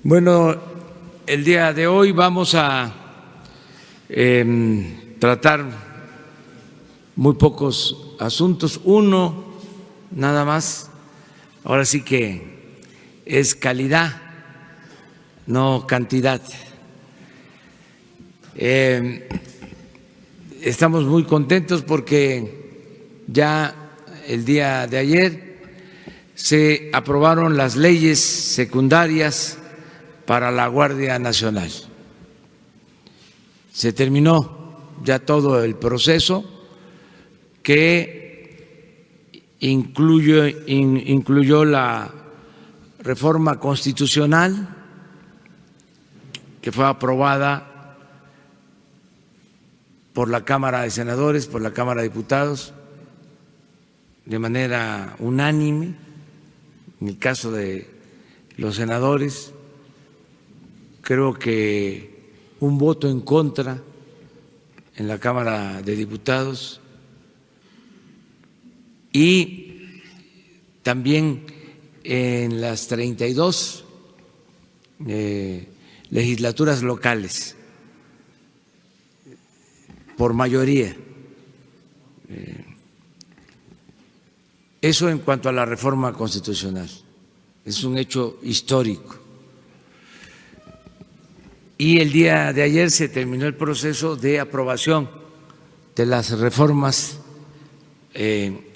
Bueno, el día de hoy vamos a tratar muy pocos asuntos, uno nada más. Ahora sí que es calidad, no cantidad. Estamos muy contentos porque ya el día de ayer se aprobaron las leyes secundarias para la Guardia Nacional. Se terminó ya todo el proceso que incluyó la reforma constitucional que fue aprobada por la Cámara de Senadores, por la Cámara de Diputados, de manera unánime. En el caso de los senadores, creo que un voto en contra en la Cámara de Diputados y también en las 32 legislaturas locales por mayoría. Eso en cuanto a la reforma constitucional. Es un hecho histórico. Y el día de ayer se terminó el proceso de aprobación de las reformas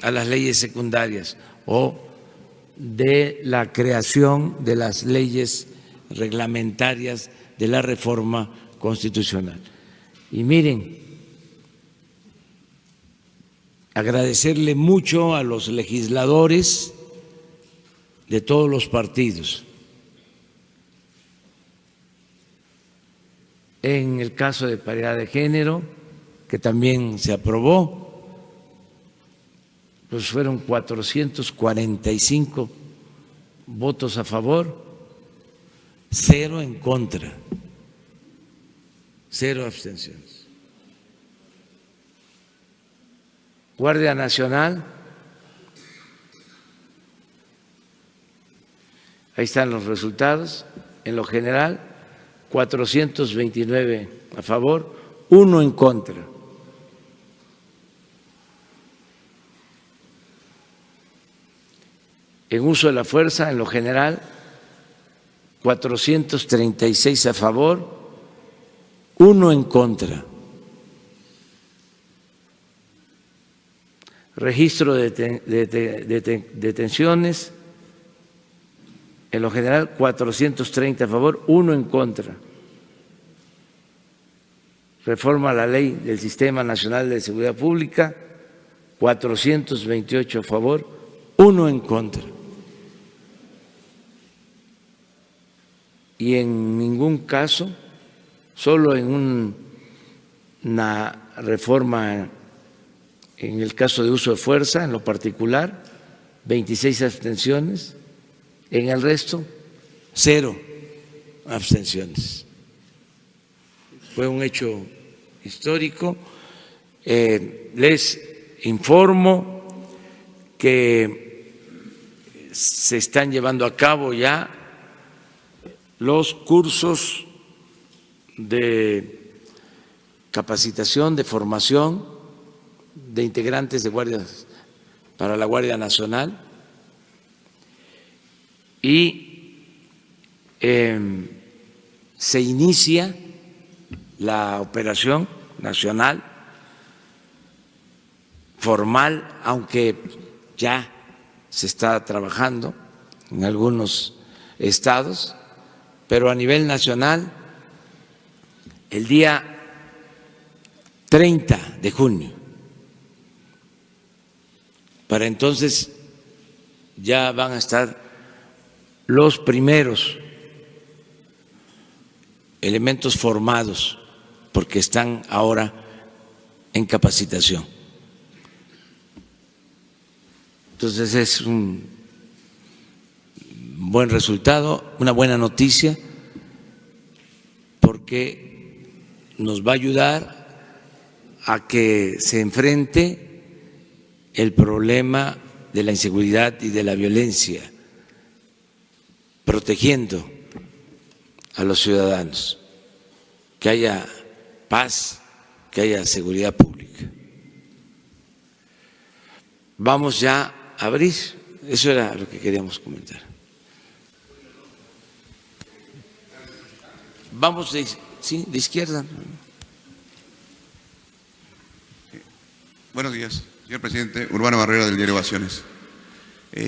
a las leyes secundarias o de la creación de las leyes reglamentarias de la reforma constitucional. Y miren, agradecerle mucho a los legisladores de todos los partidos. En el caso de paridad de género, que también se aprobó, pues fueron 445 votos a favor, 0 en contra, 0 abstenciones. Guardia Nacional, ahí están los resultados, en lo general 429 a favor, 1 en contra. En uso de la fuerza, en lo general, 436 a favor, 1 en contra. Registro de detenciones, en lo general 430 a favor, 1 en contra. Reforma a la ley del Sistema Nacional de Seguridad Pública, 428 a favor, 1 en contra. Y en ningún caso, solo en una reforma en el caso de uso de fuerza, en lo particular, 26 abstenciones, en el resto, 0 abstenciones. Fue un hecho histórico. Les informo que se están llevando a cabo ya los cursos de capacitación, de formación de integrantes de guardias para la Guardia Nacional y se inicia la operación nacional formal, aunque ya se está trabajando en algunos estados, pero a nivel nacional el día 30 de junio. Para entonces ya van a estar los primeros elementos formados, porque están ahora en capacitación. Entonces es un buen resultado, una buena noticia, porque nos va a ayudar a que se enfrente el problema de la inseguridad y de la violencia, protegiendo a los ciudadanos, que haya paz, que haya seguridad pública. Vamos ya a abrir, eso era lo que queríamos comentar. Vamos de izquierda. Buenos días, señor presidente. Urbano Barrera, del diario Ovaciones. Yo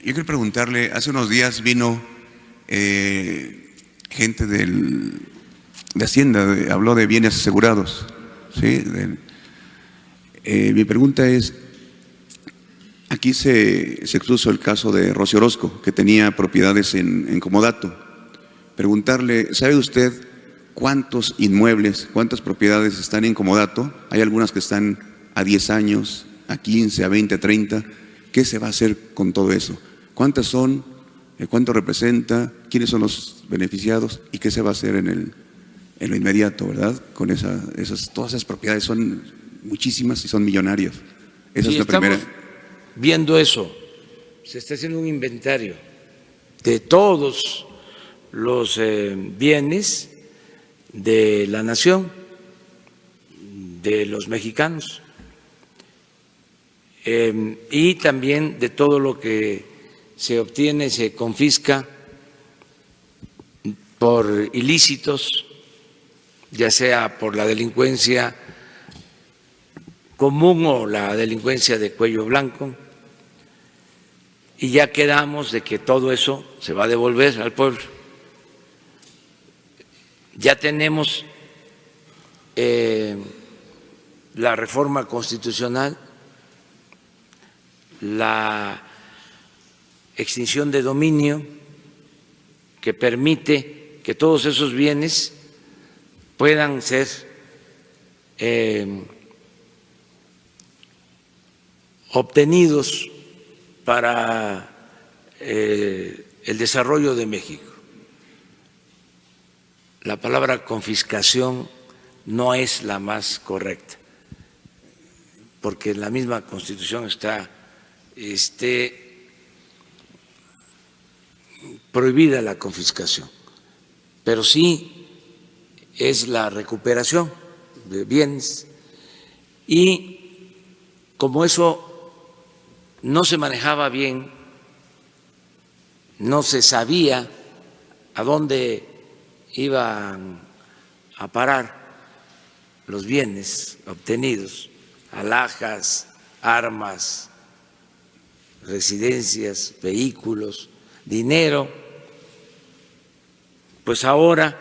quiero preguntarle, hace unos días vino gente de Hacienda, habló de bienes asegurados. ¿Sí? Mi pregunta es, aquí se expuso el caso de Rocío Orozco, que tenía propiedades en Comodato. Preguntarle, ¿sabe usted cuántos inmuebles, cuántas propiedades están en Comodato? Hay algunas que están a 10 años, a 15, a 20, a 30. ¿Qué se va a hacer con todo eso? ¿Cuántas son? ¿Cuánto representa? ¿Quiénes son los beneficiados? ¿Y qué se va a hacer en lo inmediato, verdad? Con todas esas propiedades son muchísimas y son millonarias. Esa es la primera. Viendo eso, se está haciendo un inventario de todos los bienes de la nación, de los mexicanos, y también de todo lo que se obtiene, se confisca por ilícitos, ya sea por la delincuencia común o la delincuencia de cuello blanco, y ya quedamos de que todo eso se va a devolver al pueblo. Ya tenemos la reforma constitucional, la extinción de dominio que permite que todos esos bienes puedan ser obtenidos para el desarrollo de México. La palabra confiscación no es la más correcta, porque en la misma Constitución está prohibida la confiscación, pero sí es la recuperación de bienes, y como eso no se manejaba bien, no se sabía a dónde iban a parar los bienes obtenidos, alhajas, armas, residencias, vehículos, dinero, pues ahora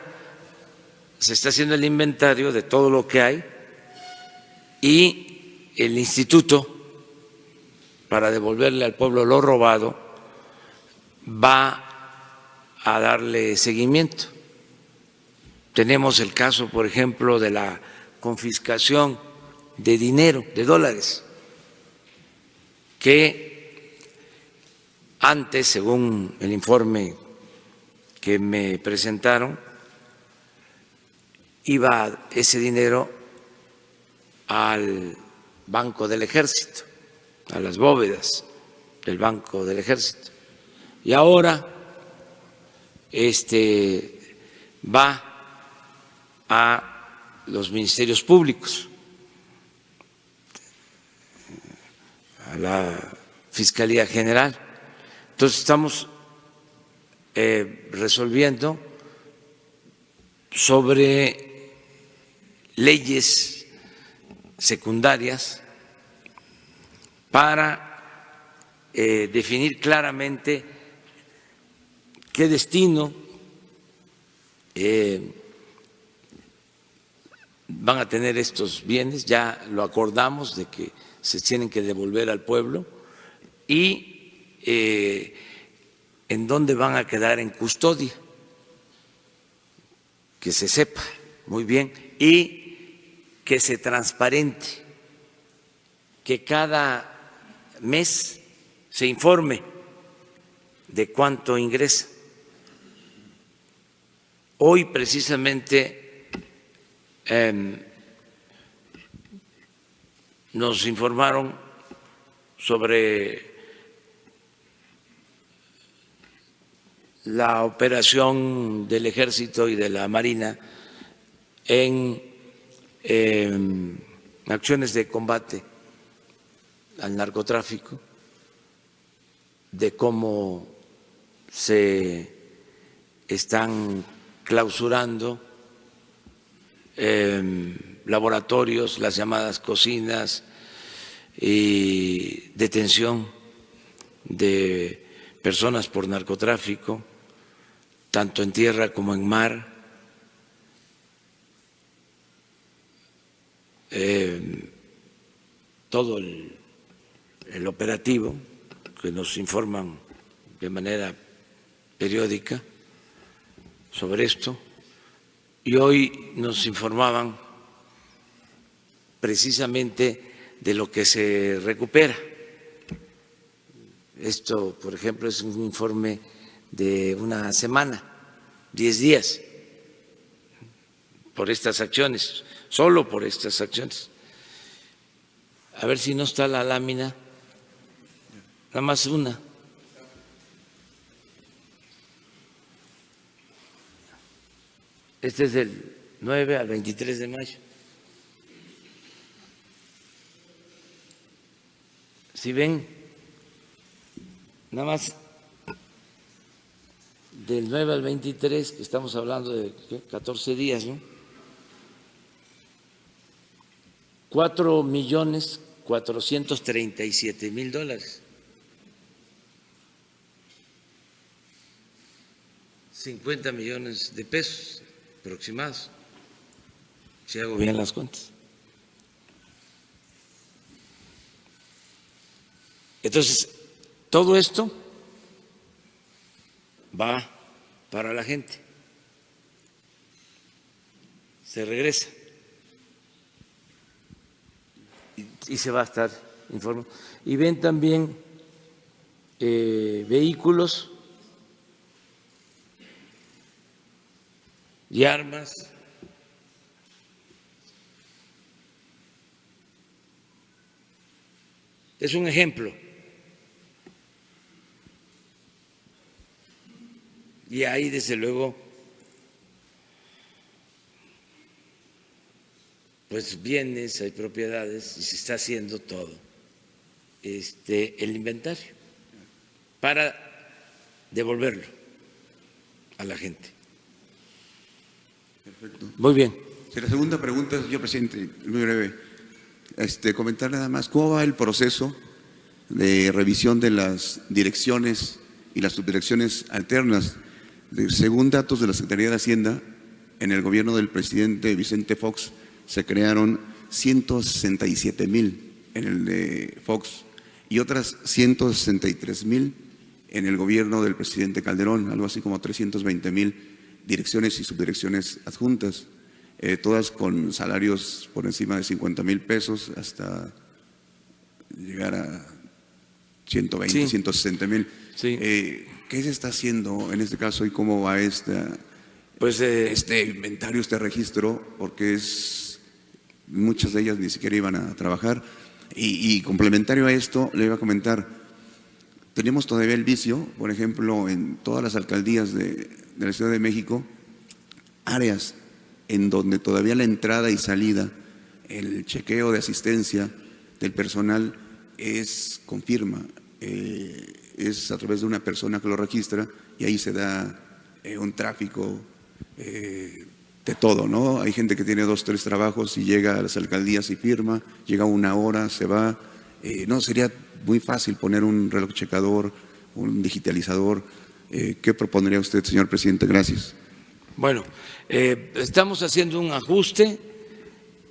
se está haciendo el inventario de todo lo que hay y el instituto, para devolverle al pueblo lo robado, va a darle seguimiento. Tenemos el caso, por ejemplo, de la confiscación de dinero, de dólares, que antes, según el informe que me presentaron, iba ese dinero al Banco del Ejército, a las bóvedas del Banco del Ejército, y ahora va a los ministerios públicos, a la Fiscalía General. Entonces estamos resolviendo sobre leyes secundarias para definir claramente qué destino van a tener estos bienes. Ya lo acordamos de que se tienen que devolver al pueblo, y en dónde van a quedar en custodia, que se sepa muy bien y que se transparente, que cada mes se informe de cuánto ingresa. Hoy precisamente nos informaron sobre la operación del Ejército y de la Marina en acciones de combate al narcotráfico, de cómo se están clausurando laboratorios, las llamadas cocinas y detención de personas por narcotráfico, tanto en tierra como en mar. Todo el operativo que nos informan de manera periódica sobre esto, y hoy nos informaban precisamente de lo que se recupera. Esto, por ejemplo, es un informe de una semana, 10 días, por estas acciones, solo por estas acciones. A ver si no está la lámina, nada más una. Este es del 9 al 23 de mayo. Si ven, nada más del 9 al 23, que estamos hablando de 14 días, ¿no? 4.437.000 $, 50 millones de pesos aproximados, si hago bien las cuentas. Entonces, todo esto va para la gente, se regresa y se va a estar informando. Y ven también vehículos y armas. Es un ejemplo. Y hay, desde luego, pues bienes, hay propiedades, y se está haciendo todo el inventario para devolverlo a la gente. Perfecto. Muy bien. La segunda pregunta, señor presidente, muy breve. Comentar nada más, ¿cómo va el proceso de revisión de las direcciones y las subdirecciones alternas? Según datos de la Secretaría de Hacienda, en el gobierno del presidente Vicente Fox se crearon 167,000 en el de Fox y otras 163,000 en el gobierno del presidente Calderón, algo así como 320,000 direcciones y subdirecciones adjuntas, todas con salarios por encima de 50,000 pesos hasta llegar a 120, sí, 160,000. Sí. ¿Qué se está haciendo en este caso y cómo va este inventario, este registro? Porque muchas de ellas ni siquiera iban a trabajar. Y complementario a esto, le iba a comentar, tenemos todavía el vicio, por ejemplo, en todas las alcaldías de la Ciudad de México, áreas en donde todavía la entrada y salida, el chequeo de asistencia del personal es con firma, es a través de una persona que lo registra y ahí se da un tráfico de todo, ¿no? Hay gente que tiene 2, 3 trabajos y llega a las alcaldías y firma, llega 1 hora, se va. No, sería muy fácil poner un reloj checador, un digitalizador. ¿Qué propondría usted, señor presidente? Gracias. Bueno, estamos haciendo un ajuste,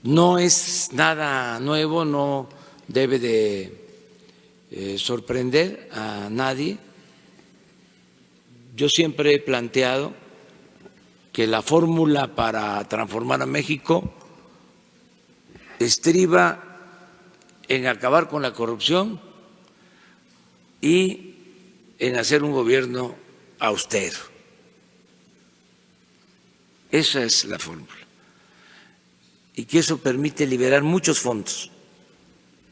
no es nada nuevo, no debe de sorprender a nadie. Yo siempre he planteado que la fórmula para transformar a México estriba en acabar con la corrupción y en hacer un gobierno austero. Esa es la fórmula. Y que eso permite liberar muchos fondos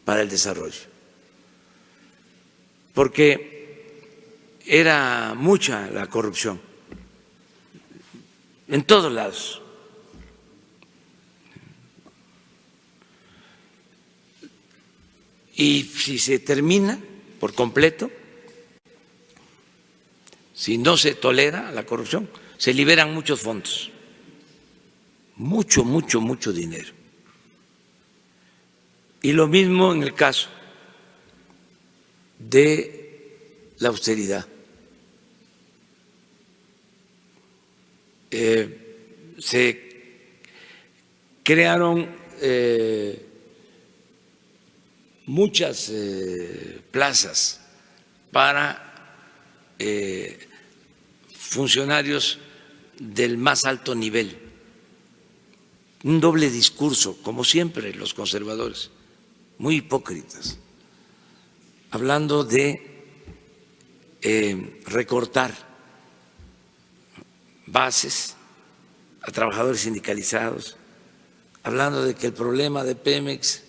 para el desarrollo. Porque era mucha la corrupción en todos lados. Y si se termina por completo, si no se tolera la corrupción, se liberan muchos fondos, mucho dinero. Y lo mismo en el caso de la austeridad. Se crearon muchas plazas para funcionarios del más alto nivel. Un doble discurso, como siempre los conservadores, muy hipócritas, hablando de recortar bases a trabajadores sindicalizados, hablando de que el problema de Pemex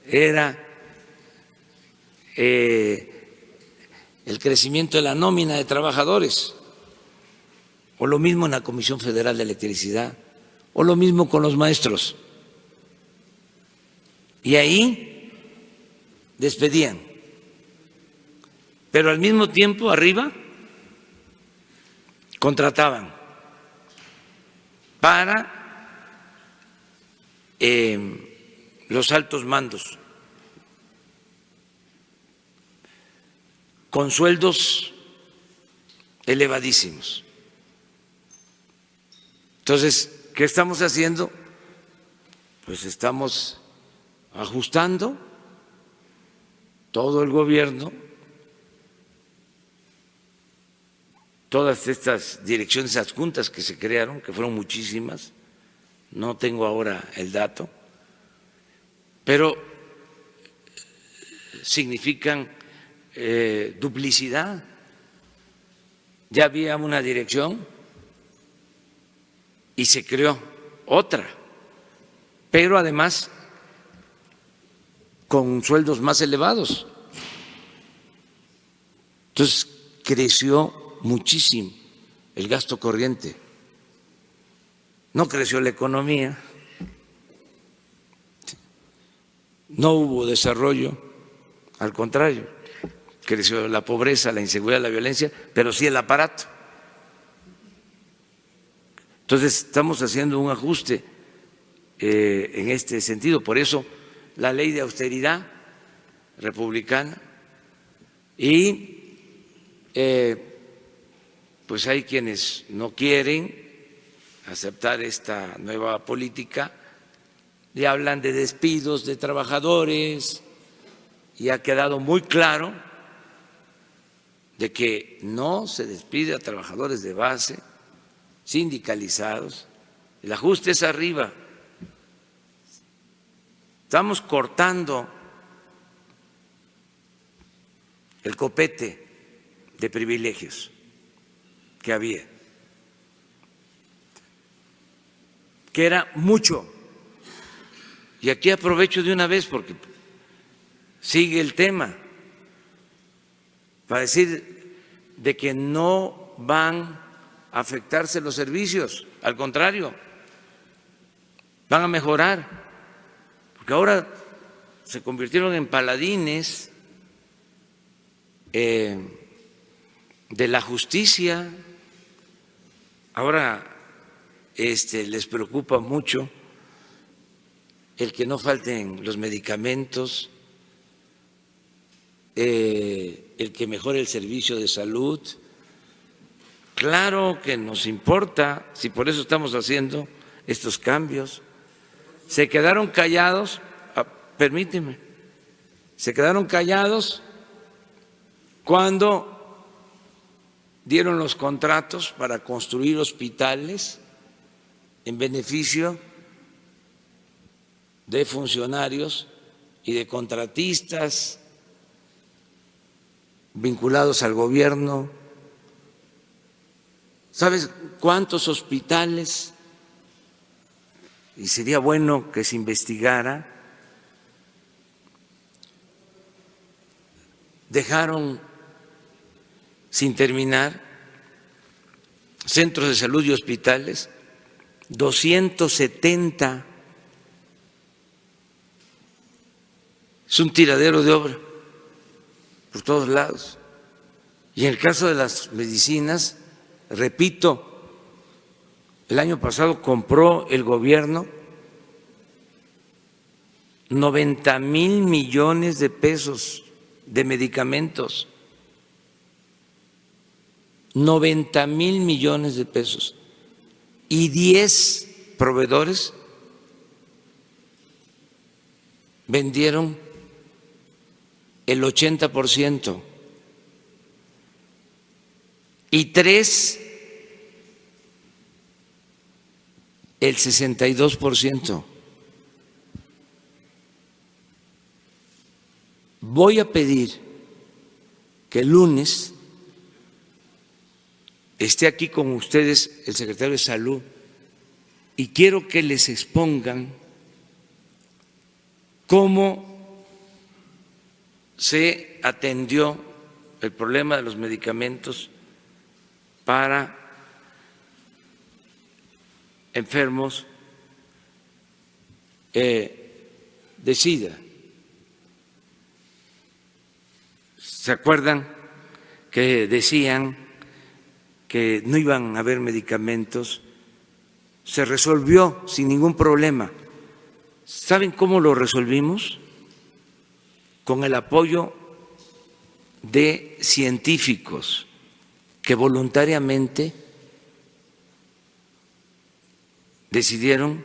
era el crecimiento de la nómina de trabajadores, o lo mismo en la Comisión Federal de Electricidad, o lo mismo con los maestros. Y ahí despedían, pero al mismo tiempo arriba contrataban para los altos mandos con sueldos elevadísimos. Entonces, ¿qué estamos haciendo? Pues estamos ajustando todo el gobierno, todas estas direcciones adjuntas que se crearon, que fueron muchísimas, no tengo ahora el dato, pero significan duplicidad. Ya había una dirección y se creó otra, pero además con sueldos más elevados. Entonces creció muchísimo el gasto corriente, no creció la economía, no hubo desarrollo, al contrario, creció la pobreza, la inseguridad, la violencia, pero sí el aparato. Entonces estamos haciendo un ajuste en este sentido, por eso la ley de austeridad republicana y pues hay quienes no quieren aceptar esta nueva política y hablan de despidos de trabajadores y ha quedado muy claro de que no se despide a trabajadores de base sindicalizados, el ajuste es arriba. Estamos cortando el copete de privilegios que había, que era mucho. Y aquí aprovecho de una vez porque sigue el tema para decir de que no van a afectarse los servicios, al contrario, van a mejorar. Porque ahora se convirtieron en paladines de la justicia. Ahora les preocupa mucho el que no falten los medicamentos, el que mejore el servicio de salud. Claro que nos importa, si por eso estamos haciendo estos cambios. Se quedaron callados, permíteme, se quedaron callados cuando dieron los contratos para construir hospitales en beneficio de funcionarios y de contratistas vinculados al gobierno. ¿Sabes cuántos hospitales? Y sería bueno que se investigara. Dejaron sin terminar, centros de salud y hospitales, 270. Es un tiradero de obra por todos lados. Y en el caso de las medicinas, repito, el año pasado compró el gobierno 90,000 millones de pesos de medicamentos. 90,000 millones de pesos. Y 10 proveedores vendieron el 80%. Y 3 el 62%. Voy a pedir que el lunes esté aquí con ustedes el secretario de Salud y quiero que les expongan cómo se atendió el problema de los medicamentos para enfermos de SIDA. ¿Se acuerdan que decían que no iban a haber medicamentos? Se resolvió sin ningún problema. ¿Saben cómo lo resolvimos? Con el apoyo de científicos que voluntariamente decidieron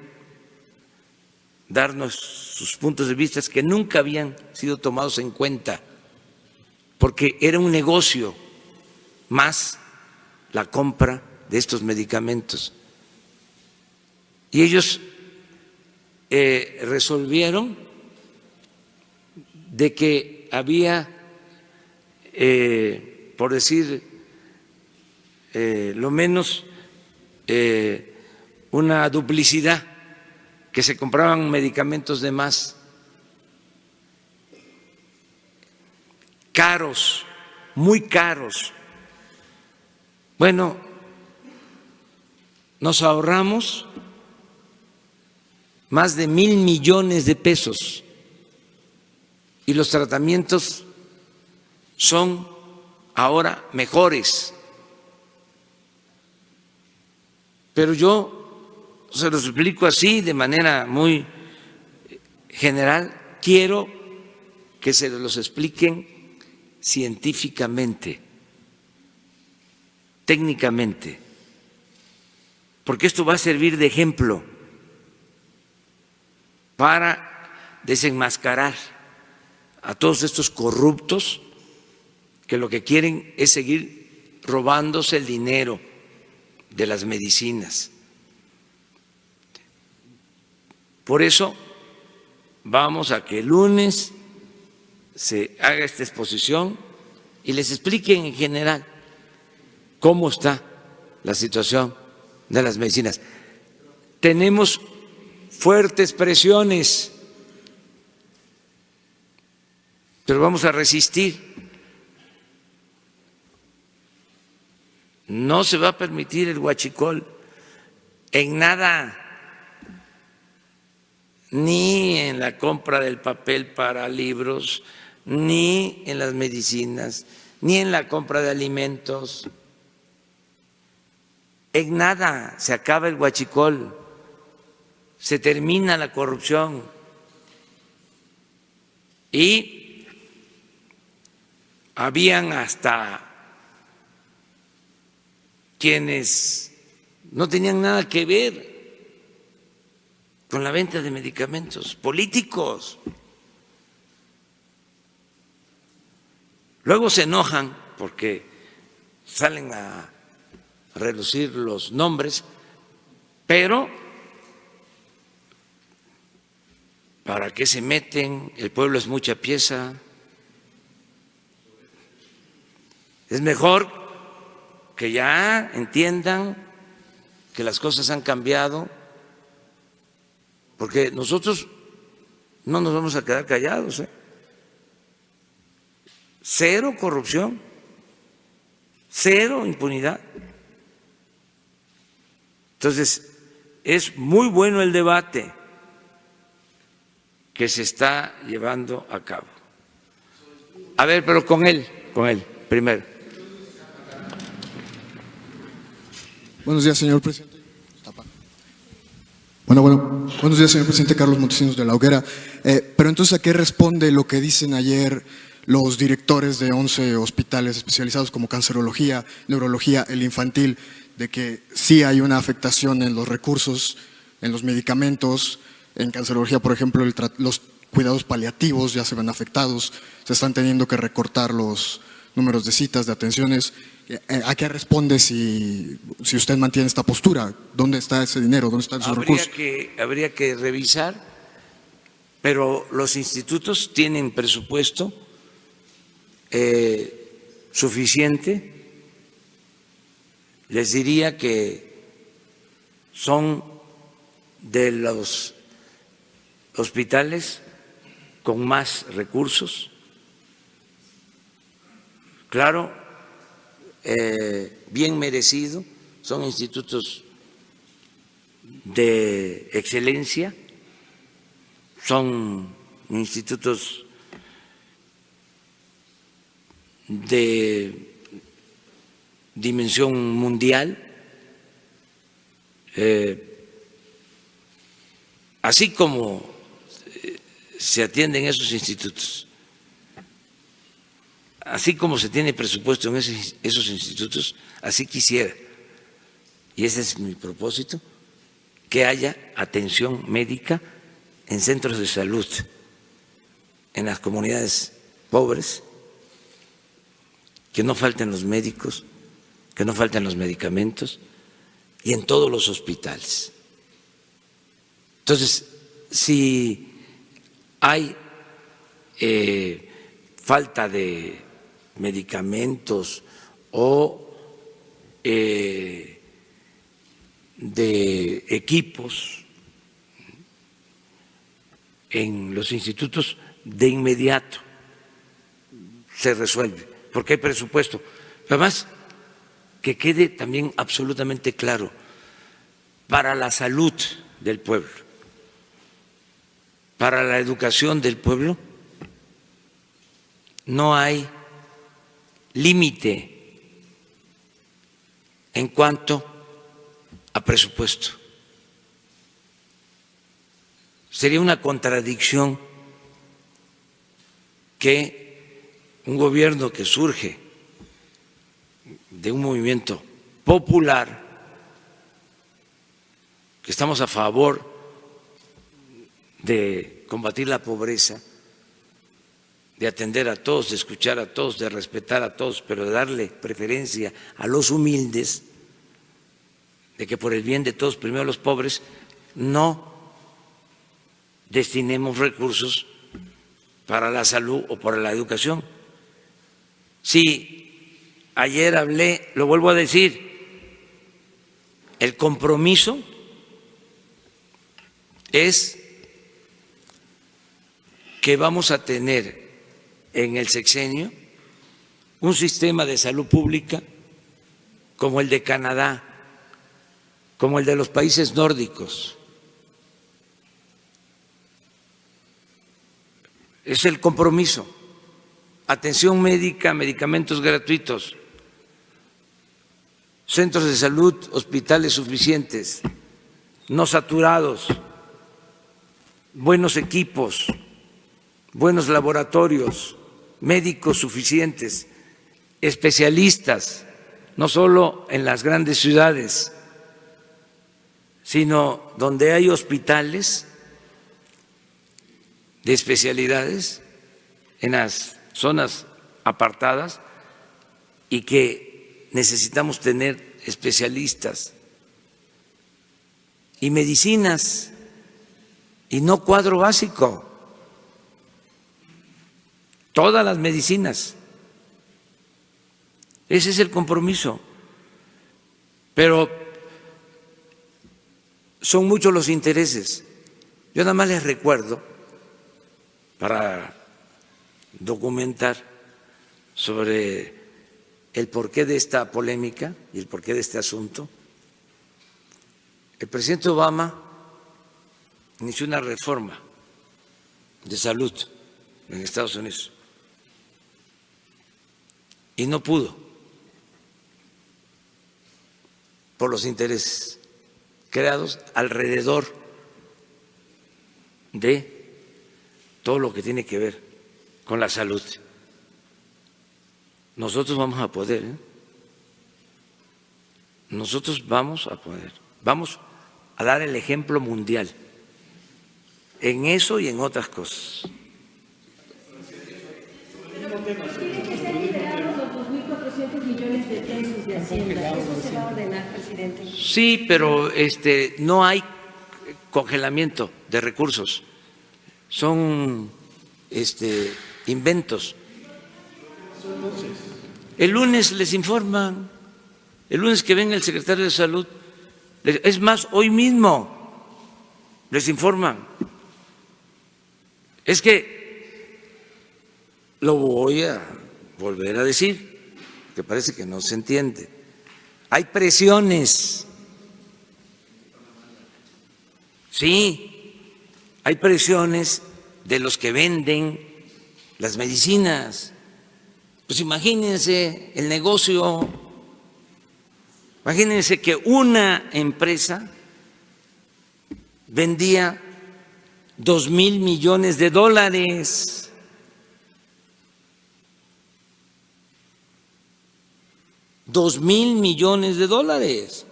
darnos sus puntos de vista que nunca habían sido tomados en cuenta, porque era un negocio más la compra de estos medicamentos. Y ellos resolvieron de que había, por decir lo menos, una duplicidad, que se compraban medicamentos de más, caros, muy caros. Bueno, nos ahorramos más de 1,000 millones de pesos y los tratamientos son ahora mejores. Pero yo se los explico así, de manera muy general. Quiero que se los expliquen científicamente, técnicamente, porque esto va a servir de ejemplo para desenmascarar a todos estos corruptos que lo que quieren es seguir robándose el dinero de las medicinas. Por eso vamos a que el lunes se haga esta exposición y les expliquen en general cómo está la situación de las medicinas. Tenemos fuertes presiones, pero vamos a resistir. No se va a permitir el huachicol en nada, ni en la compra del papel para libros, ni en las medicinas, ni en la compra de alimentos. En nada se acaba el huachicol, se termina la corrupción. Y habían hasta quienes no tenían nada que ver con la venta de medicamentos, políticos. Luego se enojan porque salen a relucir los nombres, pero ¿para qué se meten? El pueblo es mucha pieza. Es mejor que ya entiendan que las cosas han cambiado, porque nosotros no nos vamos a quedar callados. Cero corrupción. cero impunidad. Entonces, es muy bueno el debate que se está llevando a cabo. A ver, pero con él primero. Buenos días, señor presidente. Buenos días, señor presidente. Carlos Montesinos de la Hoguera. Pero entonces, ¿a qué responde lo que dicen ayer los directores de 11 hospitales especializados como cancerología, neurología, el infantil, de que sí hay una afectación en los recursos, en los medicamentos, en cancerología, por ejemplo, los cuidados paliativos ya se ven afectados, se están teniendo que recortar los números de citas, de atenciones? ¿A qué responde si usted mantiene esta postura? ¿Dónde está ese dinero? ¿Dónde están esos recursos? Habría que revisar, pero los institutos tienen presupuesto suficiente. Les diría que son de los hospitales con más recursos. Claro, bien merecido, son institutos de excelencia, son institutos de dimensión mundial, así como se atienden esos institutos, así como se tiene presupuesto en esos institutos, así quisiera, y ese es mi propósito, que haya atención médica en centros de salud, en las comunidades pobres, que no falten los médicos, que no falten los medicamentos, y en todos los hospitales. Entonces, si hay falta de medicamentos o de equipos en los institutos, de inmediato se resuelve, porque hay presupuesto. Además, que quede también absolutamente claro, para la salud del pueblo, para la educación del pueblo, no hay límite en cuanto a presupuesto. Sería una contradicción que un gobierno que surge de un movimiento popular, que estamos a favor de combatir la pobreza, de atender a todos, de escuchar a todos, de respetar a todos, pero de darle preferencia a los humildes, de que por el bien de todos, primero los pobres, no destinemos recursos para la salud o para la educación. Sí, ayer hablé, lo vuelvo a decir, el compromiso es que vamos a tener en el sexenio un sistema de salud pública como el de Canadá, como el de los países nórdicos. Es el compromiso. Atención médica, medicamentos gratuitos, centros de salud, hospitales suficientes, no saturados, buenos equipos, buenos laboratorios, médicos suficientes, especialistas, no solo en las grandes ciudades, sino donde hay hospitales de especialidades en las zonas apartadas y que necesitamos tener especialistas y medicinas y no cuadro básico, todas las medicinas. Ese es el compromiso. Pero son muchos los intereses. Yo nada más les recuerdo, para documentar sobre el porqué de esta polémica y el porqué de este asunto. El presidente Obama inició una reforma de salud en Estados Unidos y no pudo por los intereses creados alrededor de todo lo que tiene que ver con la salud. Nosotros vamos a poder, ¿eh? Nosotros vamos a poder, vamos a dar el ejemplo mundial en eso y en otras cosas. Tienen que ser liberados los 2.400 millones de pesos de Hacienda. ¿Eso se va a ordenar, presidente? Sí, pero no hay congelamiento de recursos. Son inventos. El lunes les informan, el lunes que venga el secretario de Salud, es más, hoy mismo les informan. Es que lo voy a volver a decir, que parece que no se entiende. Hay presiones. Sí, hay presiones de los que venden las medicinas. Pues imagínense el negocio, imagínense que una empresa vendía $2,000 millones. $2,000 millones.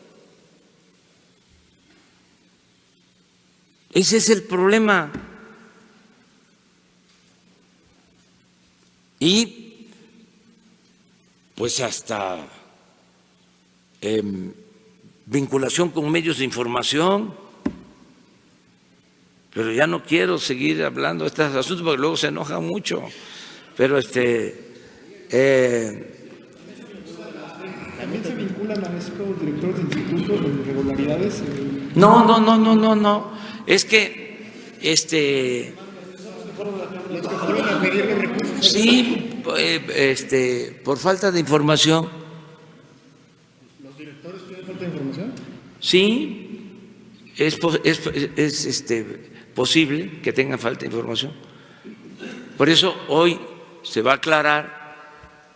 Ese es el problema. Y pues hasta vinculación con medios de información, pero ya no quiero seguir hablando de estos asuntos porque luego se enojan mucho, pero ¿También se vincula al maestro director del instituto con irregularidades? No, es que ¿Los que fueron a pedir los recursos? sí, por falta de información. ¿Los directores tienen falta de información? Sí, es posible que tengan falta de información. Por eso hoy se va a aclarar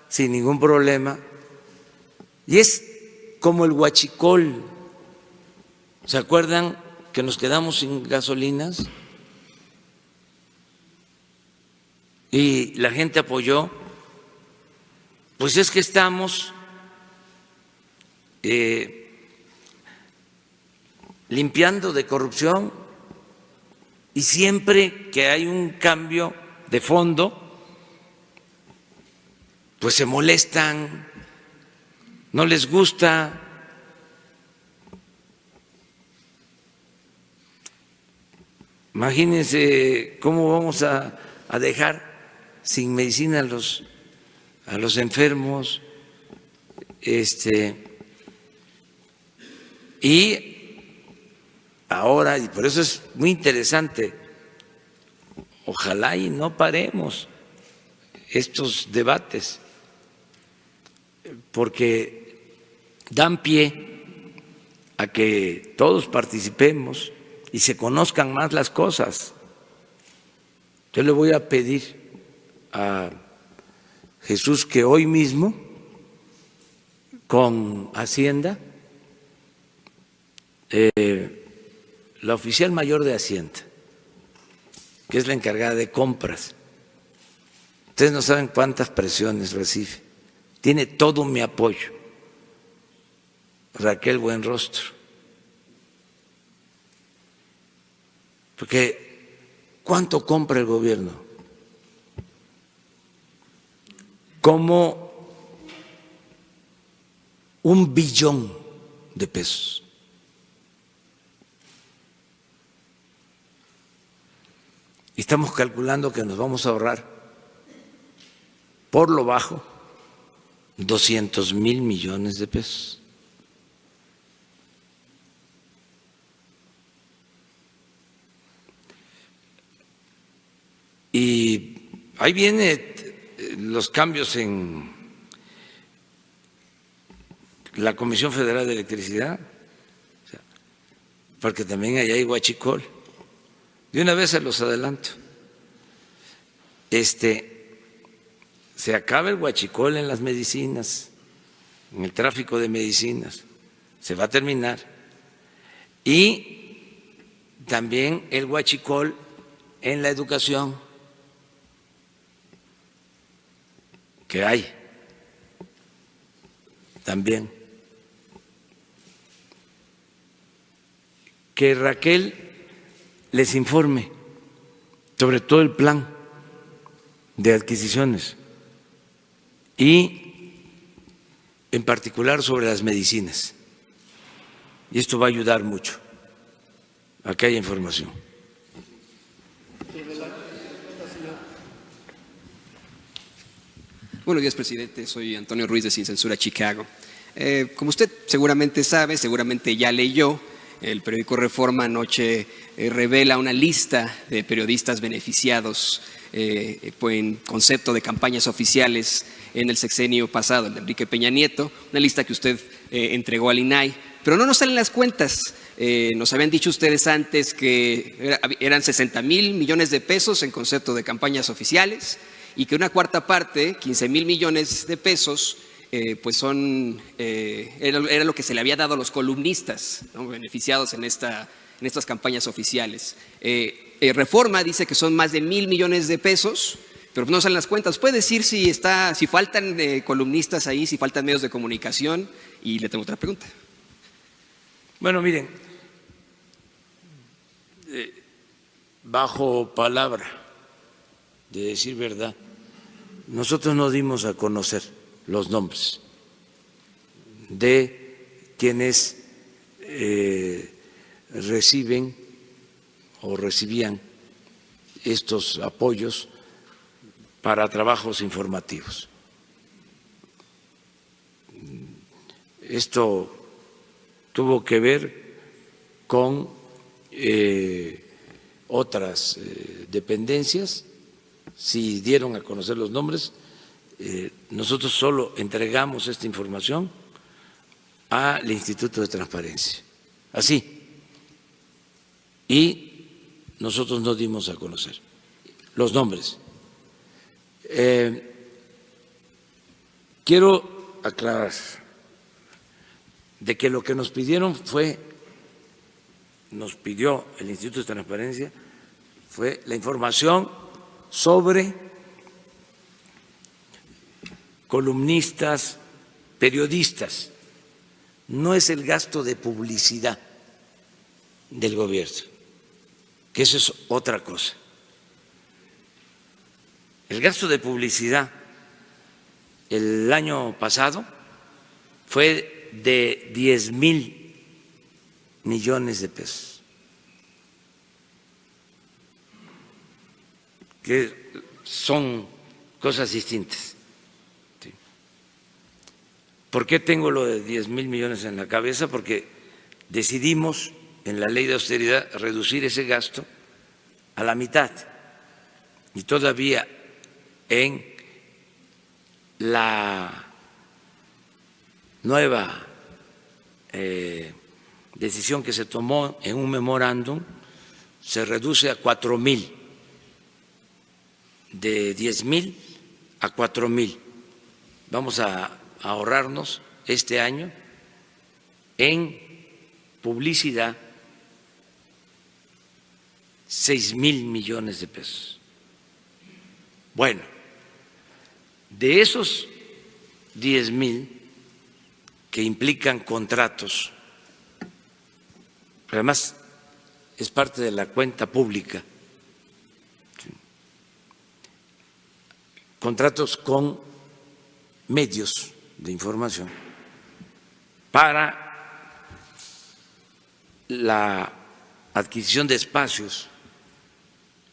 sin ningún problema. Y es como el huachicol. ¿Se acuerdan que nos quedamos sin gasolinas? Y la gente apoyó. Pues es que estamos limpiando de corrupción y siempre que hay un cambio de fondo, pues se molestan, no les gusta. Imagínense cómo vamos a dejar sin medicina a los enfermos, y ahora, y por eso es muy interesante, ojalá y no paremos estos debates, porque dan pie a que todos participemos y se conozcan más las cosas. Yo le voy a pedir a Jesús que hoy mismo con Hacienda, la oficial mayor de Hacienda, que es la encargada de compras, ustedes no saben cuántas presiones recibe, tiene todo mi apoyo, Raquel Buenrostro, porque ¿cuánto compra el gobierno? Como $1 billón de pesos. Y estamos calculando que nos vamos a ahorrar por lo bajo 200,000 millones de pesos. Y ahí viene los cambios en la Comisión Federal de Electricidad, porque también allá hay huachicol. De una vez se los adelanto. Se acaba el huachicol en las medicinas, en el tráfico de medicinas, se va a terminar. Y también el huachicol en la educación, que hay también. Que Raquel les informe sobre todo el plan de adquisiciones y en particular sobre las medicinas. Y esto va a ayudar mucho a que haya información. Buenos días, presidente. Soy Antonio Ruiz de Sin Censura Chicago. Como usted seguramente sabe, seguramente ya leyó, el periódico Reforma anoche revela una lista de periodistas beneficiados en concepto de campañas oficiales en el sexenio pasado, el de Enrique Peña Nieto, una lista que usted entregó al INAI, pero no nos salen las cuentas. Nos habían dicho ustedes antes que eran 60,000 millones de pesos en concepto de campañas oficiales y que una cuarta parte, 15,000 millones de pesos, pues era lo que se le había dado a los columnistas, ¿no?, beneficiados en estas campañas oficiales. Reforma dice que son más de 1,000 millones de pesos, pero no salen las cuentas. ¿Puede decir si faltan columnistas ahí, si faltan medios de comunicación? Y le tengo otra pregunta. Bueno, miren, bajo palabra de decir verdad, nosotros no dimos a conocer los nombres de quienes reciben o recibían estos apoyos para trabajos informativos. Esto tuvo que ver con otras dependencias. Si dieron a conocer los nombres, nosotros solo entregamos esta información al Instituto de Transparencia, así, y nosotros no dimos a conocer los nombres. Quiero aclarar de que lo que nos pidieron nos pidió el Instituto de Transparencia fue la información sobre columnistas, periodistas. No es el gasto de publicidad del gobierno, que eso es otra cosa. El gasto de publicidad el año pasado fue de 10,000 millones de pesos, que son cosas distintas. ¿Por qué tengo lo de 10,000 millones en la cabeza? Porque decidimos en la ley de austeridad reducir ese gasto a la mitad y todavía en la nueva decisión que se tomó en un memorándum se reduce a 4,000, de 10,000 a 4,000. Vamos a ahorrarnos este año en publicidad 6,000 millones de pesos. Bueno, de esos 10,000 que implican contratos, pero además es parte de la cuenta pública, contratos con medios de información para la adquisición de espacios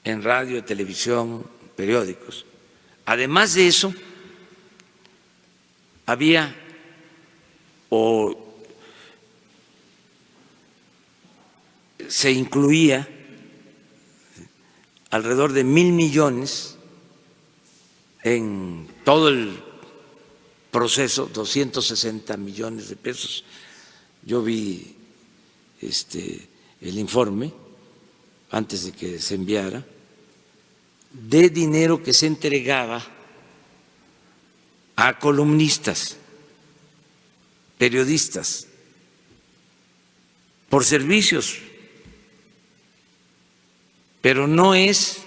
en radio, televisión, periódicos. Además de eso, había o se incluía alrededor de 1,000 millones en todo el proceso, 260 millones de pesos. Yo vi el informe antes de que se enviara, de dinero que se entregaba a columnistas, periodistas, por servicios, pero no es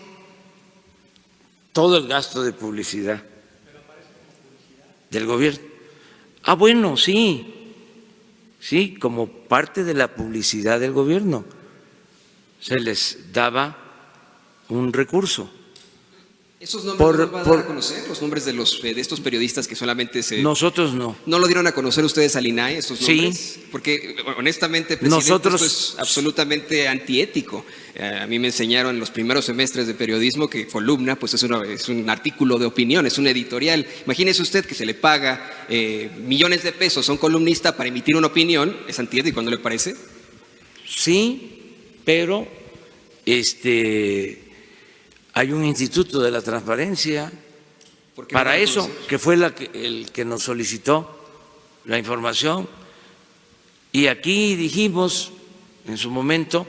todo el gasto de publicidad del gobierno. Ah, bueno, sí, como parte de la publicidad del gobierno se les daba un recurso. ¿Esos nombres no los van a dar a conocer? ¿Los nombres de estos periodistas que solamente se... Nosotros no. ¿No lo dieron a conocer ustedes al INAI, esos nombres? Sí. Porque, honestamente, presidente, Nosotros... esto es absolutamente antiético. A mí me enseñaron en los primeros semestres de periodismo que columna pues es un artículo de opinión, es un editorial. Imagínese usted que se le paga millones de pesos a un columnista para emitir una opinión. ¿Es antiético, no le parece? Sí, pero hay un instituto de la transparencia para eso, que fue el que nos solicitó la información. Y aquí dijimos en su momento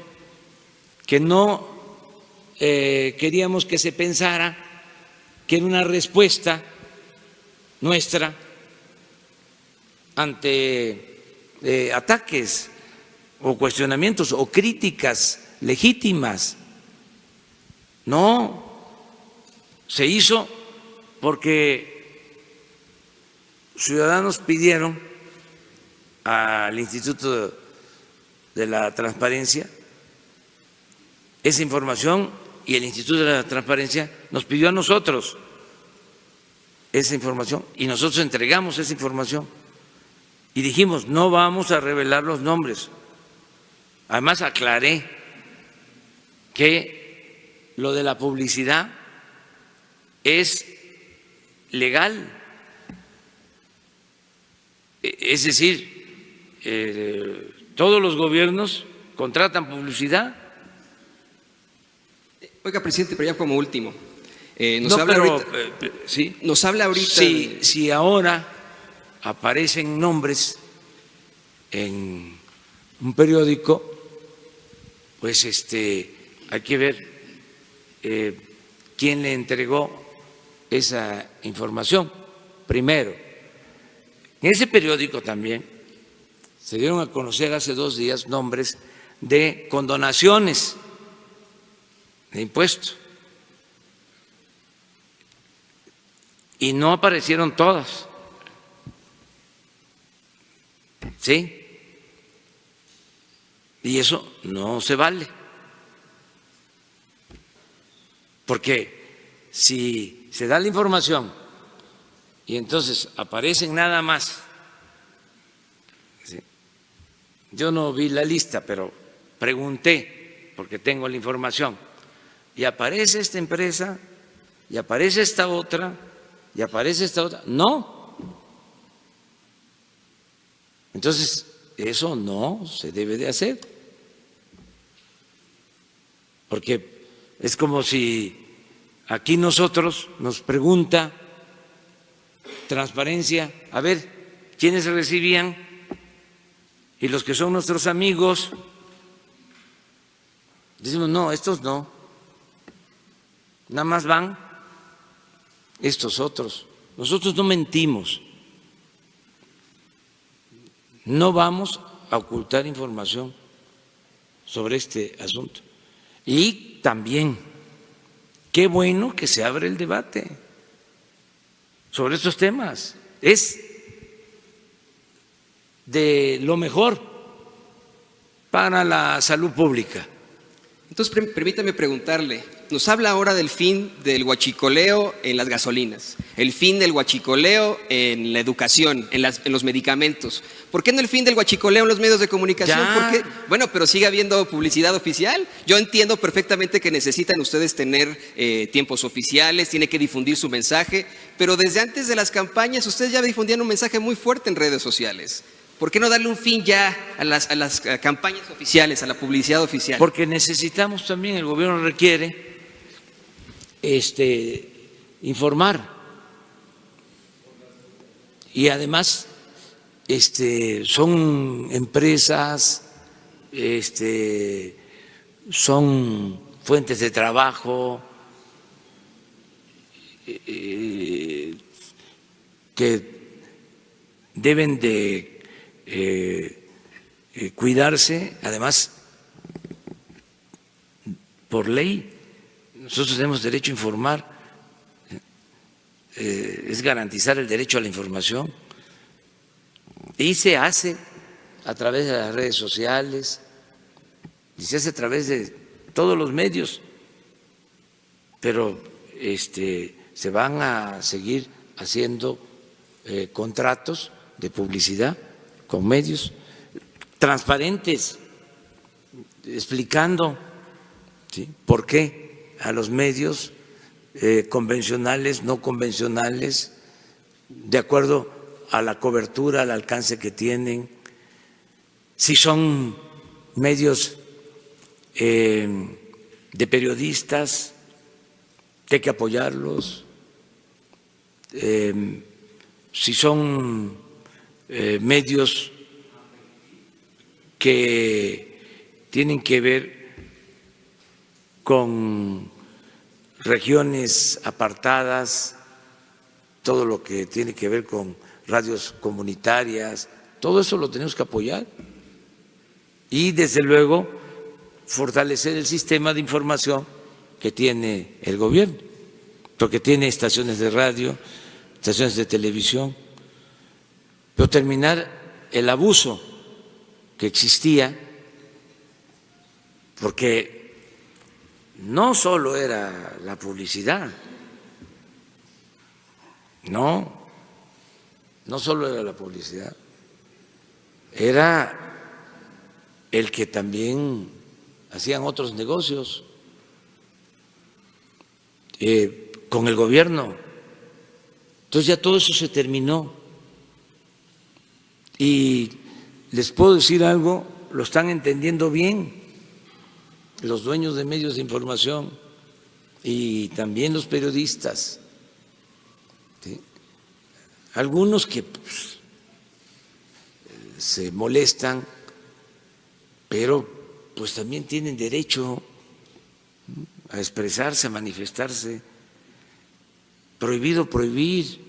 que no queríamos que se pensara que era una respuesta nuestra ante ataques o cuestionamientos o críticas legítimas. No, se hizo porque ciudadanos pidieron al Instituto de la Transparencia esa información y el Instituto de la Transparencia nos pidió a nosotros esa información y nosotros entregamos esa información y dijimos no vamos a revelar los nombres. Además aclaré que lo de la publicidad es legal, es decir, todos los gobiernos contratan publicidad. Oiga, presidente, pero ya como último, nos habla ahorita si ahora aparecen nombres en un periódico, pues hay que ver quién le entregó esa información primero. En ese periódico también se dieron a conocer hace 2 días nombres de condonaciones de impuestos y no aparecieron todas, ¿sí? Y eso no se vale. Porque si se da la información y entonces aparecen nada más, ¿sí? Yo no vi la lista, pero pregunté porque tengo la información, y aparece esta empresa, y aparece esta otra, y aparece esta otra. No. Entonces, eso no se debe de hacer, porque es como si aquí nosotros nos pregunta Transparencia, a ver, ¿quiénes recibían? Y los que son nuestros amigos, decimos, no, estos no, nada más van estos otros. Nosotros no mentimos, no vamos a ocultar información sobre este asunto. Y también, qué bueno que se abre el debate sobre estos temas. Es de lo mejor para la salud pública. Entonces, permítame preguntarle, nos habla ahora del fin del huachicoleo en las gasolinas, el fin del huachicoleo en la educación, en los medicamentos. ¿Por qué no el fin del huachicoleo en los medios de comunicación? ¿Por qué? Bueno, pero sigue habiendo publicidad oficial. Yo entiendo perfectamente que necesitan ustedes tener tiempos oficiales, tiene que difundir su mensaje, pero desde antes de las campañas ustedes ya difundían un mensaje muy fuerte en redes sociales. ¿Por qué no darle un fin ya a las campañas oficiales, a la publicidad oficial? Porque necesitamos también, el gobierno requiere informar y además son empresas, son fuentes de trabajo que deben de cuidarse. Además, por ley, nosotros tenemos derecho a informar, es garantizar el derecho a la información, y se hace a través de las redes sociales y se hace a través de todos los medios, pero se van a seguir haciendo contratos de publicidad con medios transparentes, explicando, ¿sí?, por qué a los medios convencionales, no convencionales, de acuerdo a la cobertura, al alcance que tienen, si son medios de periodistas, hay que apoyarlos, si son medios que tienen que ver con regiones apartadas, todo lo que tiene que ver con radios comunitarias, todo eso lo tenemos que apoyar y desde luego fortalecer el sistema de información que tiene el gobierno, porque tiene estaciones de radio, estaciones de televisión, pero terminar el abuso que existía, porque no solo era la publicidad, no solo era la publicidad, era el que también hacían otros negocios con el gobierno. Entonces ya todo eso se terminó. Y les puedo decir algo, lo están entendiendo bien los dueños de medios de información y también los periodistas, ¿sí? Algunos que se molestan, pero pues también tienen derecho a expresarse, a manifestarse. Prohibido prohibir,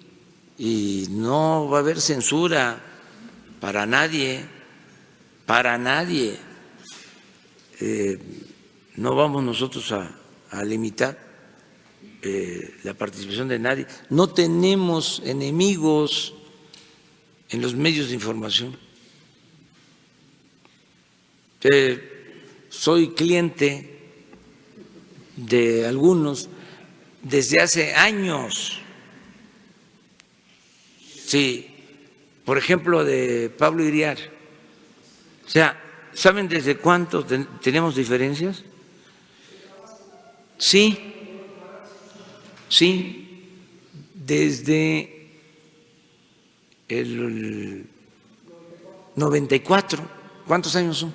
y no va a haber censura para nadie, para nadie. No vamos nosotros a limitar la participación de nadie. No tenemos enemigos en los medios de información. Soy cliente de algunos desde hace años. Sí, por ejemplo, de Pablo Iriar. O sea, ¿saben desde cuánto tenemos diferencias? Sí, desde el 94. ¿Cuántos años son?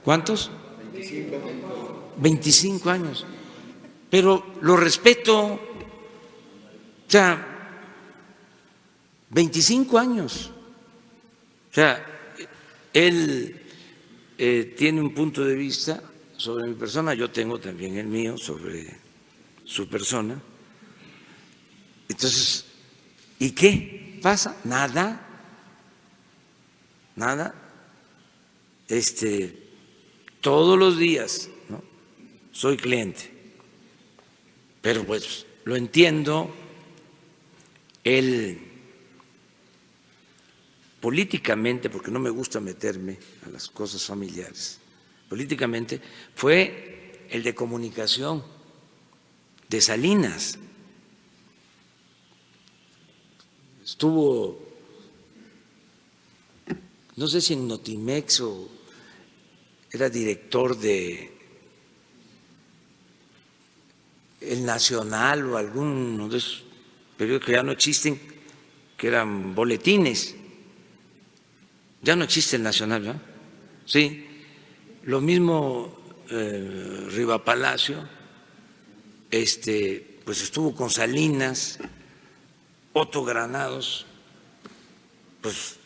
¿Cuántos? 25 años. Pero lo respeto, o sea, 25 años. O sea, él tiene un punto de vista sobre mi persona, yo tengo también el mío sobre su persona. Entonces, ¿y qué pasa? Nada. Todos los días, ¿no?, soy cliente, pero pues lo entiendo. Él políticamente, porque no me gusta meterme a las cosas familiares, políticamente fue el de comunicación de Salinas. Estuvo, no sé si en Notimex o era director de El Nacional o alguno de esos periódicos que ya no existen, que eran boletines. Ya no existe El Nacional, ¿verdad? Sí. Lo mismo Riva Palacio, pues estuvo con Salinas Otto Granados, pues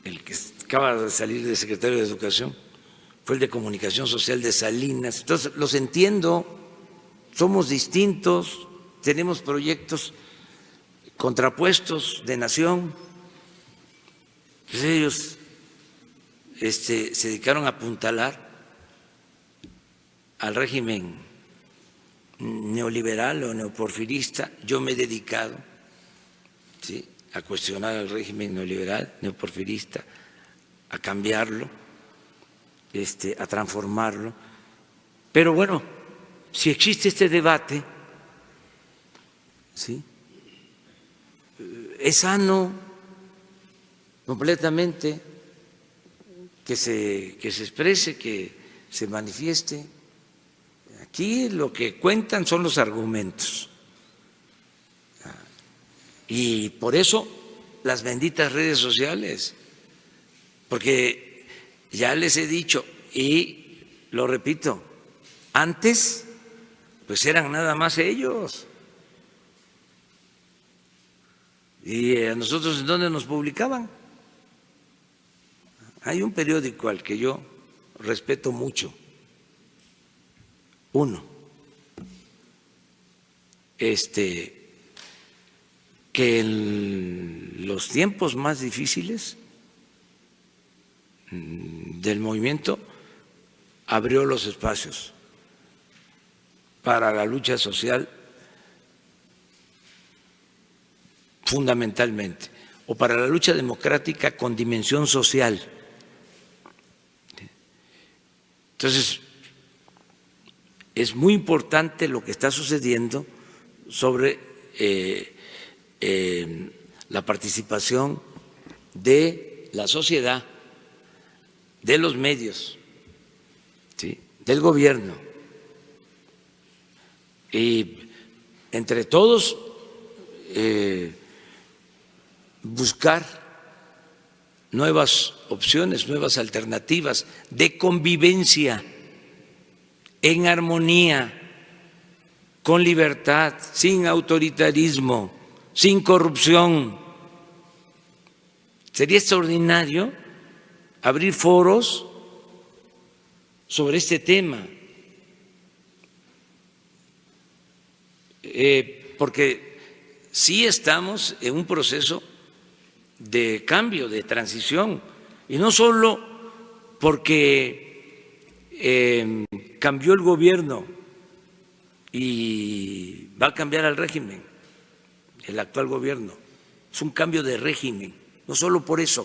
el que acaba de salir de secretario de Educación, fue el de Comunicación Social de Salinas. Entonces, los entiendo, somos distintos, tenemos proyectos contrapuestos de nación. Pues ellos se dedicaron a apuntalar al régimen neoliberal o neoporfirista. Yo me he dedicado, ¿sí?, a cuestionar el régimen neoliberal, neoporfirista, a cambiarlo, a transformarlo. Pero bueno, si existe este debate, ¿sí?, es sano completamente que se exprese, que se manifieste. Aquí lo que cuentan son los argumentos. Y por eso las benditas redes sociales, porque ya les he dicho y lo repito, antes pues eran nada más ellos. ¿Y a nosotros en dónde nos publicaban? Hay un periódico al que yo respeto mucho, uno, que en los tiempos más difíciles del movimiento abrió los espacios para la lucha social fundamentalmente, o para la lucha democrática con dimensión social. Entonces, es muy importante lo que está sucediendo sobre la participación de la sociedad, de los medios, ¿sí?, del gobierno, y entre todos buscar nuevas opciones, nuevas alternativas de convivencia en armonía, con libertad, sin autoritarismo, sin corrupción. Sería extraordinario abrir foros sobre este tema, porque sí estamos en un proceso de cambio, de transición, y no solo porque cambió el gobierno y va a cambiar el régimen, el actual gobierno, es un cambio de régimen, no solo por eso.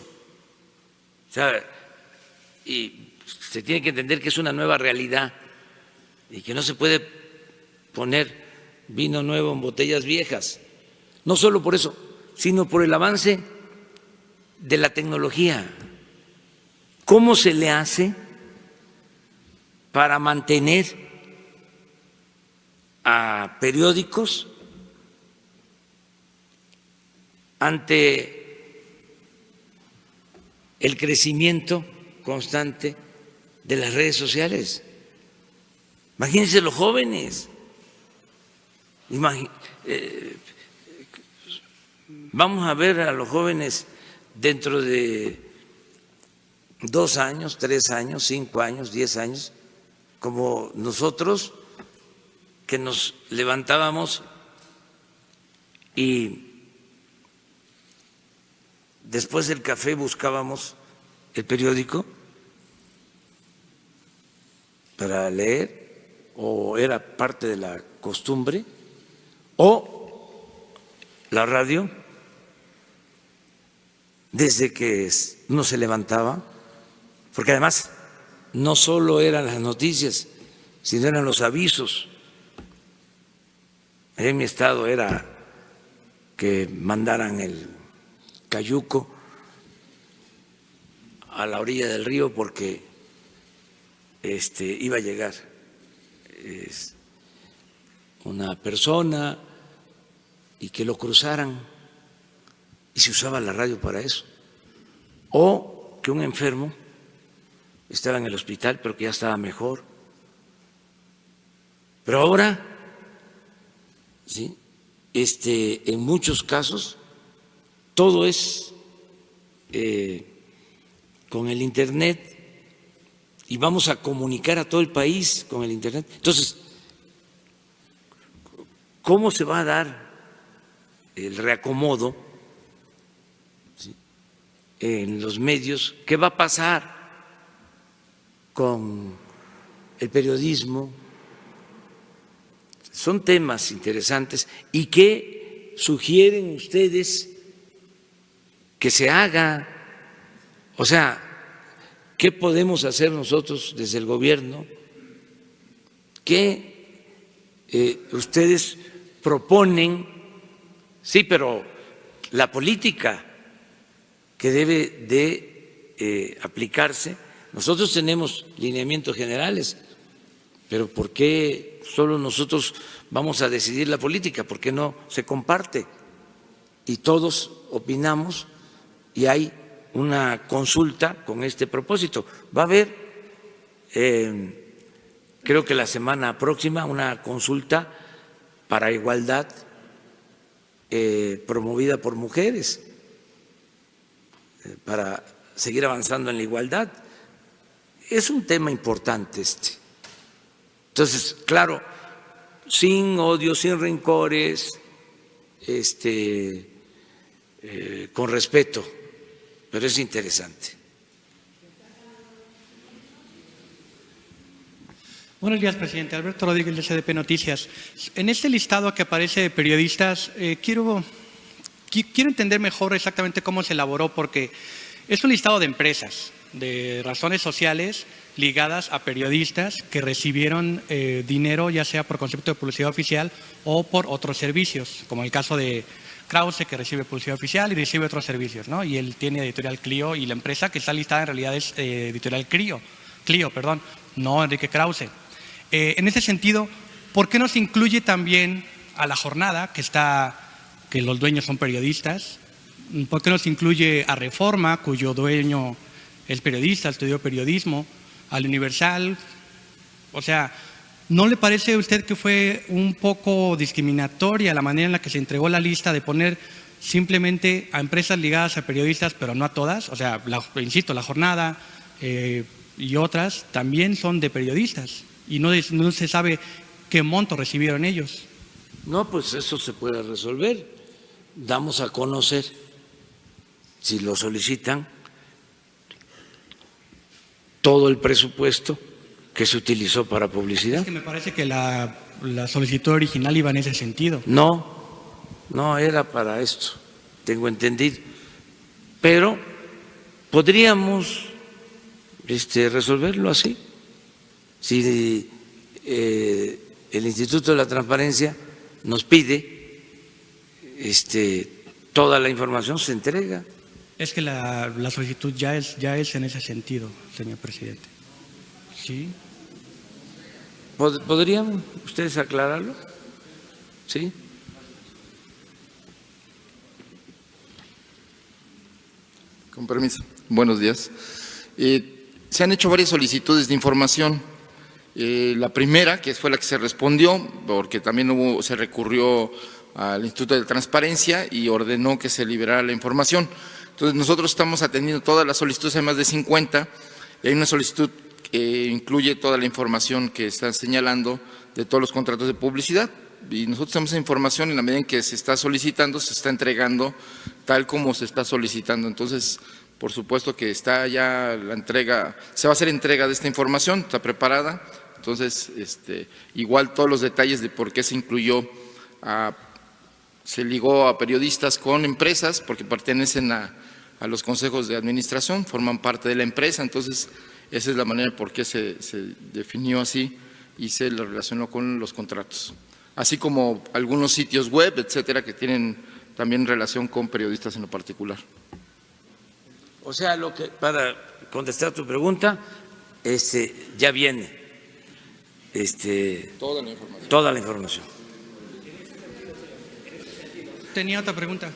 O sea, y se tiene que entender que es una nueva realidad y que no se puede poner vino nuevo en botellas viejas, no solo por eso, sino por el avance de la tecnología. ¿Cómo se le hace para mantener a periódicos ante el crecimiento constante de las redes sociales? Imagínense los jóvenes. Vamos a ver a los jóvenes dentro de 2 años, 3 años, 5 años, 10 años, como nosotros que nos levantábamos y después del café buscábamos el periódico para leer, o era parte de la costumbre, o la radio, desde que uno se levantaba, porque además no solo eran las noticias, sino eran los avisos. En mi estado era que mandaran el cayuco a la orilla del río porque iba a llegar una persona y que lo cruzaran, y se usaba la radio para eso, o que un enfermo estaba en el hospital pero que ya estaba mejor. Pero ahora, ¿sí?, en muchos casos todo es con el Internet y vamos a comunicar a todo el país con el Internet. Entonces, ¿cómo se va a dar el reacomodo, ¿sí?, en los medios? ¿Qué va a pasar con el periodismo? Son temas interesantes. ¿Y qué sugieren ustedes que se haga? O sea, ¿qué podemos hacer nosotros desde el gobierno? ¿Qué ustedes proponen? Sí, pero la política que debe de aplicarse, nosotros tenemos lineamientos generales, pero ¿por qué solo nosotros vamos a decidir la política? ¿Por qué no se comparte y todos opinamos y hay una consulta con este propósito? Va a haber, creo que la semana próxima, una consulta para igualdad promovida por mujeres, para seguir avanzando en la igualdad. Es un tema importante este. Entonces, claro, sin odio, sin rencores, con respeto, pero es interesante. Buenos días, presidente. Alberto Rodríguez, de SDP Noticias. En este listado que aparece de periodistas, quiero entender mejor exactamente cómo se elaboró, porque es un listado de empresas, de razones sociales ligadas a periodistas que recibieron dinero, ya sea por concepto de publicidad oficial o por otros servicios, como el caso de Krause, que recibe publicidad oficial y recibe otros servicios, ¿no? Y él tiene Editorial Clio, y la empresa que está listada en realidad es Editorial Clio, no Enrique Krause. En ese sentido, ¿por qué no se incluye también a La Jornada, que los dueños son periodistas? ¿Por qué no se incluye a Reforma, cuyo dueño es periodista, estudió periodismo, al Universal? O sea, ¿no le parece a usted que fue un poco discriminatoria la manera en la que se entregó la lista de poner simplemente a empresas ligadas a periodistas, pero no a todas? O sea, insisto, La Jornada y otras también son de periodistas y no se sabe qué monto recibieron ellos. No, pues eso se puede resolver. Damos a conocer, si lo solicitan, todo el presupuesto que se utilizó para publicidad. Es que me parece que la solicitud original iba en ese sentido. No era para esto, tengo entendido. Pero podríamos resolverlo así. Si el Instituto de la Transparencia nos pide toda la información, se entrega. Es que la solicitud ya es en ese sentido, señor presidente. ¿Sí? ¿Podrían ustedes aclararlo? ¿Sí? Con permiso. Buenos días. Se han hecho varias solicitudes de información. La primera, que fue la que se respondió, porque también se recurrió al Instituto de Transparencia y ordenó que se liberara la información. Entonces, nosotros estamos atendiendo todas las solicitudes, hay más de 50, y hay una solicitud que incluye toda la información que están señalando de todos los contratos de publicidad. Y nosotros tenemos esa información, en la medida en que se está solicitando, se está entregando tal como se está solicitando. Entonces, por supuesto que está ya la entrega, se va a hacer entrega de esta información, está preparada. Entonces, igual todos los detalles de por qué se incluyó, se ligó a periodistas con empresas, porque pertenecen a los consejos de administración, forman parte de la empresa. Entonces, esa es la manera por qué se definió así y se lo relacionó con los contratos. Así como algunos sitios web, etcétera, que tienen también relación con periodistas en lo particular. O sea, para contestar tu pregunta, ya viene toda la información. tenía otra pregunta.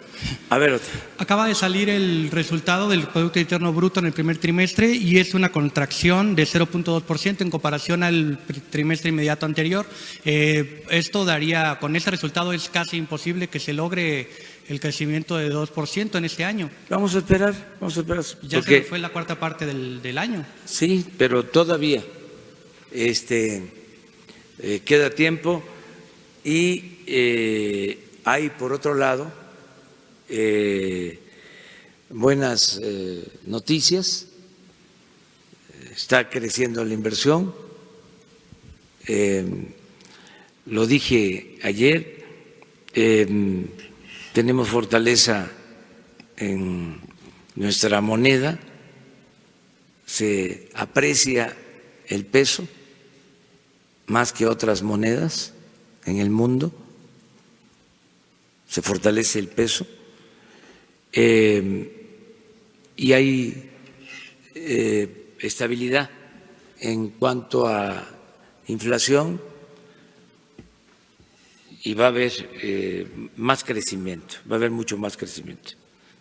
A ver, otra. Acaba de salir el resultado del Producto Interno Bruto en el primer trimestre y es una contracción de 0.2% en comparación al trimestre inmediato anterior. Esto daría, con ese resultado es casi imposible que se logre el crecimiento de 2% en este año. Vamos a esperar. Ya se fue la cuarta parte del año. Sí, pero todavía queda tiempo y hay, por otro lado, buenas noticias. Está creciendo la inversión. Lo dije ayer, tenemos fortaleza en nuestra moneda, se aprecia el peso más que otras monedas en el mundo, se fortalece el peso y hay estabilidad en cuanto a inflación y va a haber más crecimiento, va a haber mucho más crecimiento.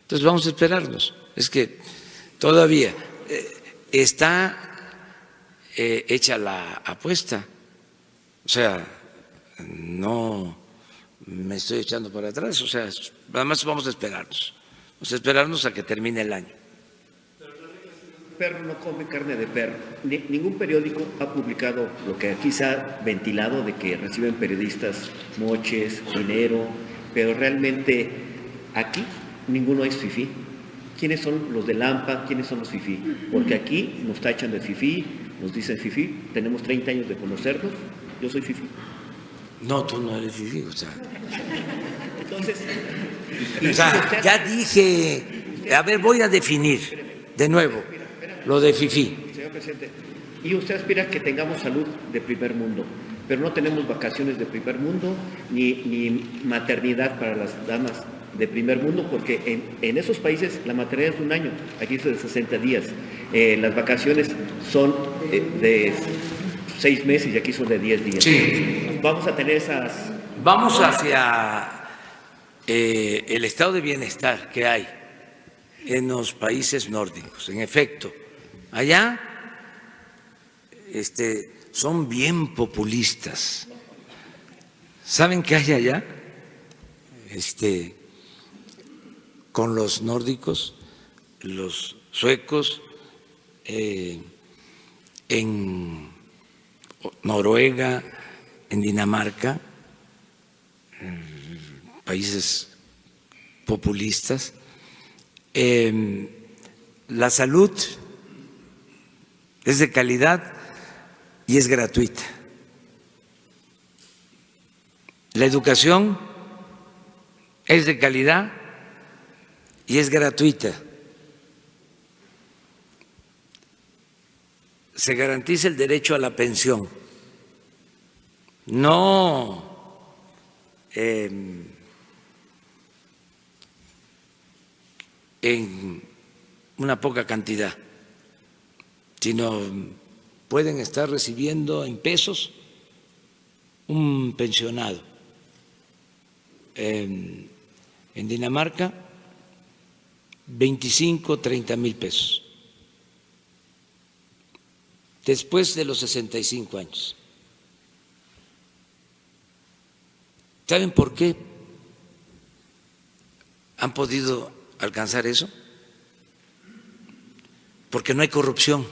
Entonces vamos a esperarnos. Es que todavía está hecha la apuesta. O sea, no me estoy echando para atrás. O sea, además vamos a esperarnos. Vamos a esperarnos a que termine el año. Perro no come carne de perro. Ningún periódico ha publicado lo que aquí se ha ventilado de que reciben periodistas moches, dinero, pero realmente aquí ninguno es fifí. ¿Quiénes son los de Lampa? ¿Quiénes son los fifí? Porque aquí nos tachan de fifí, nos dicen fifí, tenemos 30 años de conocernos, yo soy fifí. No, tú no eres fifí, o sea. Entonces, ya dije, a ver, voy a definir de nuevo lo de fifí. Señor presidente, y usted aspira a que tengamos salud de primer mundo, pero no tenemos vacaciones de primer mundo ni maternidad para las damas de primer mundo, porque en esos países la maternidad es de un año, aquí es de 60 días. Las vacaciones son de 6 meses y aquí son de 10 días. Sí. Vamos a tener esas... Vamos hacia el estado de bienestar que hay en los países nórdicos. En efecto, allá son bien populistas. ¿Saben qué hay allá? Con los nórdicos, los suecos, en Noruega, en Dinamarca, países populistas, la salud es de calidad y es gratuita. La educación es de calidad y es gratuita. Se garantiza el derecho a la pensión, no en una poca cantidad, sino pueden estar recibiendo en pesos un pensionado. En Dinamarca, 25, 30 mil pesos, después de los 65 años. ¿Saben por qué han podido alcanzar eso? Porque no hay corrupción,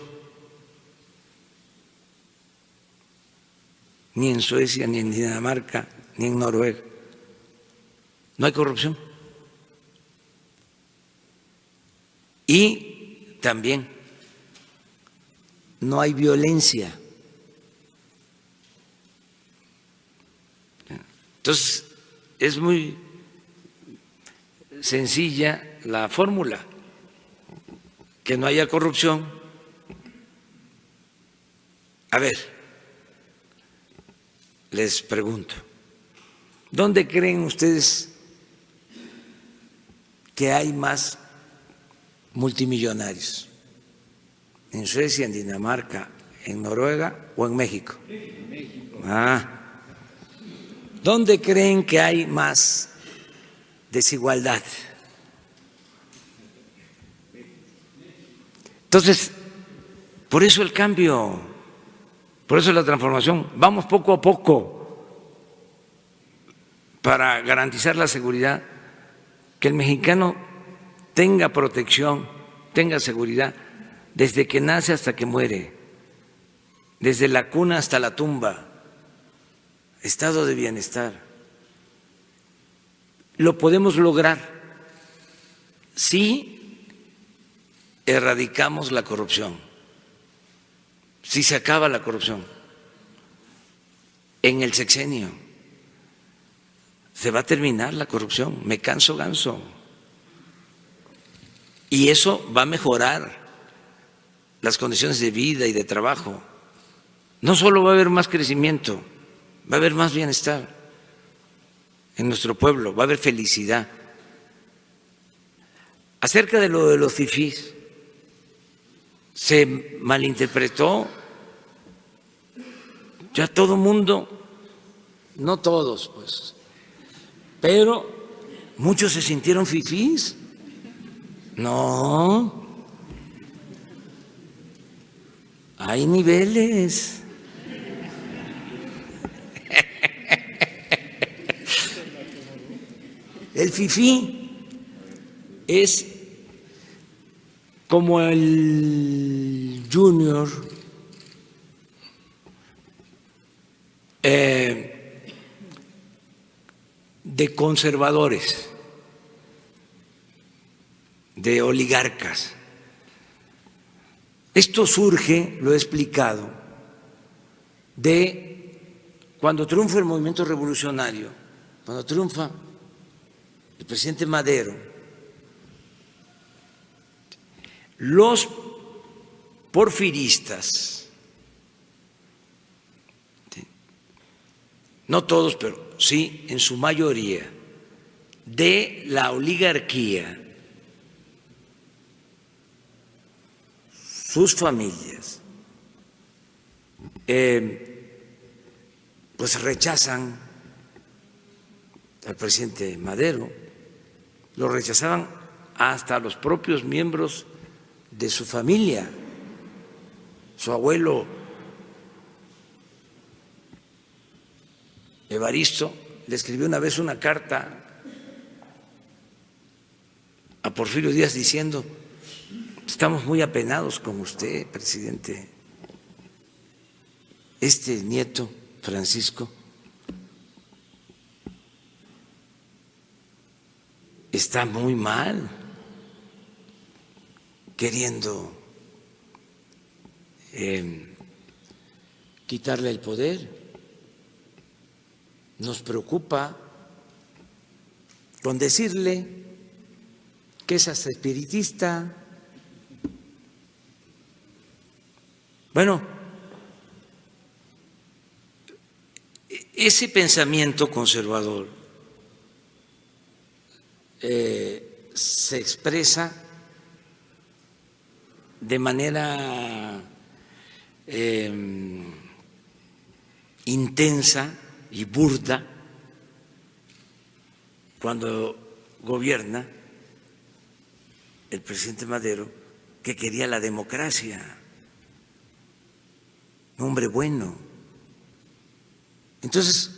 ni en Suecia, ni en Dinamarca, ni en Noruega. No hay corrupción. Y también no hay violencia. Entonces, es muy sencilla la fórmula, que no haya corrupción. A ver, les pregunto, ¿dónde creen ustedes que hay más multimillonarios? ¿En Suecia, en Dinamarca, en Noruega o en México? ¿Dónde creen que hay más desigualdad. Entonces, por eso el cambio, por eso la transformación. Vamos poco a poco para garantizar la seguridad, que el mexicano tenga protección, tenga seguridad desde que nace hasta que muere, desde la cuna hasta la tumba, estado de bienestar. Lo podemos lograr si erradicamos la corrupción, si se acaba la corrupción. En el sexenio se va a terminar la corrupción, me canso ganso. Y eso va a mejorar las condiciones de vida y de trabajo. No solo va a haber más crecimiento, va a haber más bienestar en nuestro pueblo, va a haber felicidad. Acerca de lo de los fifís, se malinterpretó, ya todo mundo, no todos pues, pero muchos se sintieron fifís. No, hay niveles. El fifí es como el junior de conservadores, de oligarcas. Esto surge, lo he explicado, de cuando triunfa el movimiento revolucionario, cuando triunfa el presidente Madero, los porfiristas, no todos, pero sí en su mayoría, de la oligarquía, sus familias, pues rechazan al presidente Madero, lo rechazaban hasta los propios miembros de su familia. Su abuelo Evaristo le escribió una vez una carta a Porfirio Díaz diciendo: estamos muy apenados con usted, presidente. Este nieto, Francisco, está muy mal, queriendo quitarle el poder. Nos preocupa con decirle que es hasta espiritista. Bueno, ese pensamiento conservador se expresa de manera intensa y burda cuando gobierna el presidente Madero, que quería la democracia, un hombre bueno. Entonces,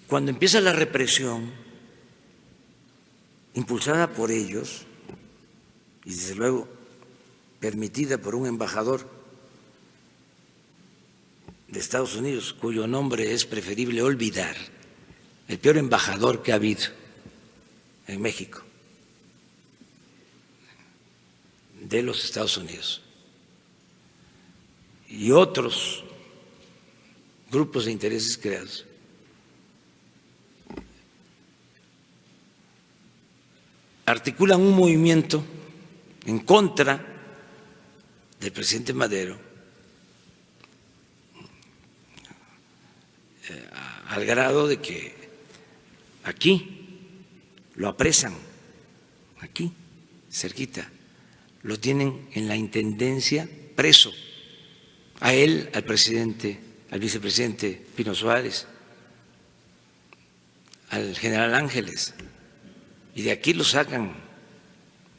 cuando empieza la represión impulsada por ellos y desde luego permitida por un embajador de Estados Unidos, cuyo nombre es preferible olvidar, el peor embajador que ha habido en México, de los Estados Unidos, y otros grupos de intereses creados. Articulan un movimiento en contra del presidente Madero, al grado de que aquí lo apresan, aquí, cerquita, lo tienen en la intendencia preso, a él, al presidente, al vicepresidente Pino Suárez, al general Ángeles, y de aquí los sacan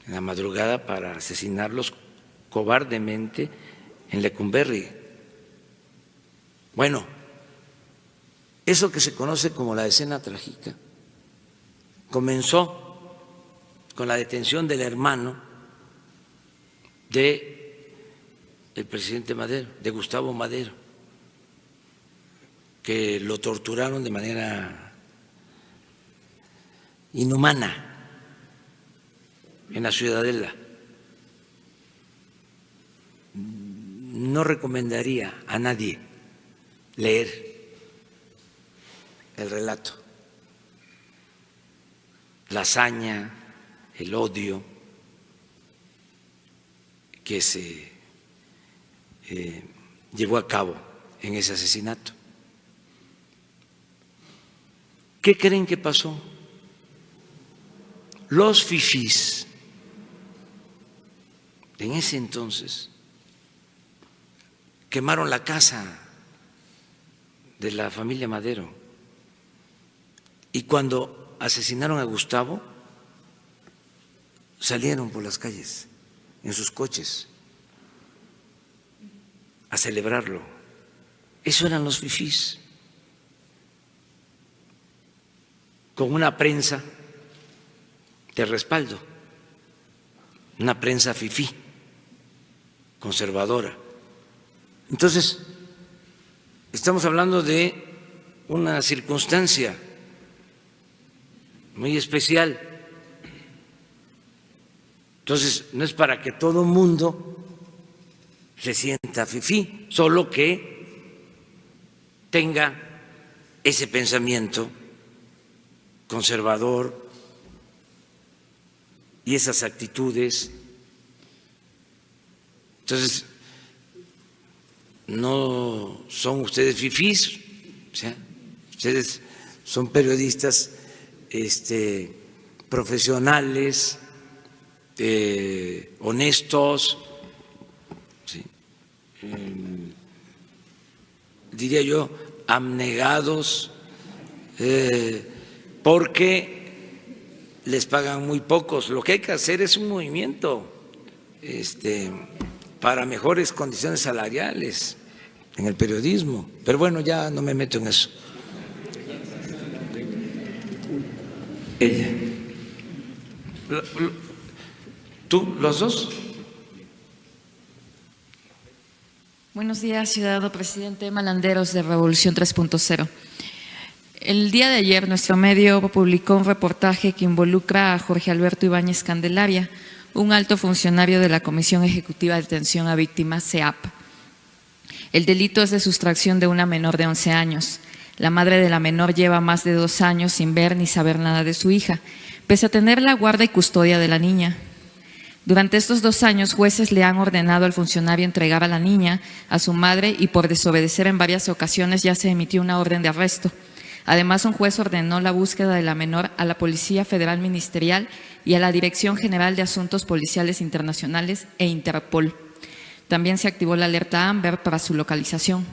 en la madrugada para asesinarlos cobardemente en Lecumberri. Bueno, eso que se conoce como la escena trágica comenzó con la detención del hermano del presidente Madero, de Gustavo Madero, que lo torturaron de manera inhumana en la Ciudadela. No recomendaría a nadie leer el relato, la hazaña, el odio que se llevó a cabo en ese asesinato. ¿Qué creen que pasó? Los fifís en ese entonces quemaron la casa de la familia Madero, y cuando asesinaron a Gustavo salieron por las calles en sus coches a celebrarlo. Eso eran los fifís, con una prensa de respaldo, una prensa fifí, conservadora. Entonces, estamos hablando de una circunstancia muy especial. Entonces, no es para que todo mundo se sienta fifí, solo que tenga ese pensamiento conservador y esas actitudes. Entonces, no son ustedes fifís, o sea, ustedes son periodistas profesionales, honestos, ¿sí? Diría yo, abnegados, porque les pagan muy pocos. Lo que hay que hacer es un movimiento para mejores condiciones salariales en el periodismo. Pero bueno, ya no me meto en eso. Ella. ¿Tú, los dos? Buenos días, ciudadano presidente. Malanderos de Revolución 3.0. El día de ayer nuestro medio publicó un reportaje que involucra a Jorge Alberto Ibáñez Candelaria, un alto funcionario de la Comisión Ejecutiva de Atención a Víctimas, CEAP. El delito es de sustracción de una menor de 11 años. La madre de la menor lleva más de 2 años sin ver ni saber nada de su hija, pese a tener la guarda y custodia de la niña. Durante estos 2 años, jueces le han ordenado al funcionario entregar a la niña a su madre y por desobedecer en varias ocasiones ya se emitió una orden de arresto. Además, un juez ordenó la búsqueda de la menor a la Policía Federal Ministerial y a la Dirección General de Asuntos Policiales Internacionales e Interpol. También se activó la alerta Amber para su localización.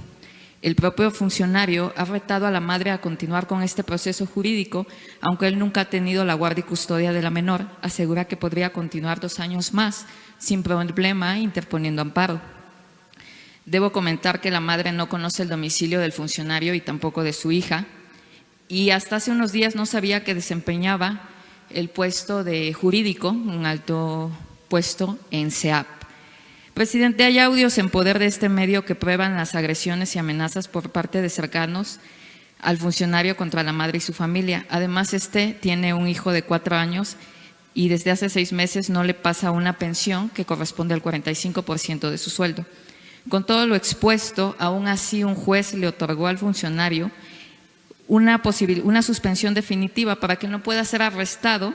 El propio funcionario ha retado a la madre a continuar con este proceso jurídico, aunque él nunca ha tenido la guardia y custodia de la menor. Asegura que podría continuar 2 años más sin problema, interponiendo amparo. Debo comentar que la madre no conoce el domicilio del funcionario y tampoco de su hija, y hasta hace unos días no sabía que desempeñaba el puesto de jurídico, un alto puesto en CEAP. Presidente, hay audios en poder de este medio que prueban las agresiones y amenazas por parte de cercanos al funcionario contra la madre y su familia. Además, tiene un hijo de 4 años y desde hace 6 meses no le pasa una pensión que corresponde al 45% de su sueldo. Con todo lo expuesto, aún así un juez le otorgó al funcionario una suspensión definitiva para que no pueda ser arrestado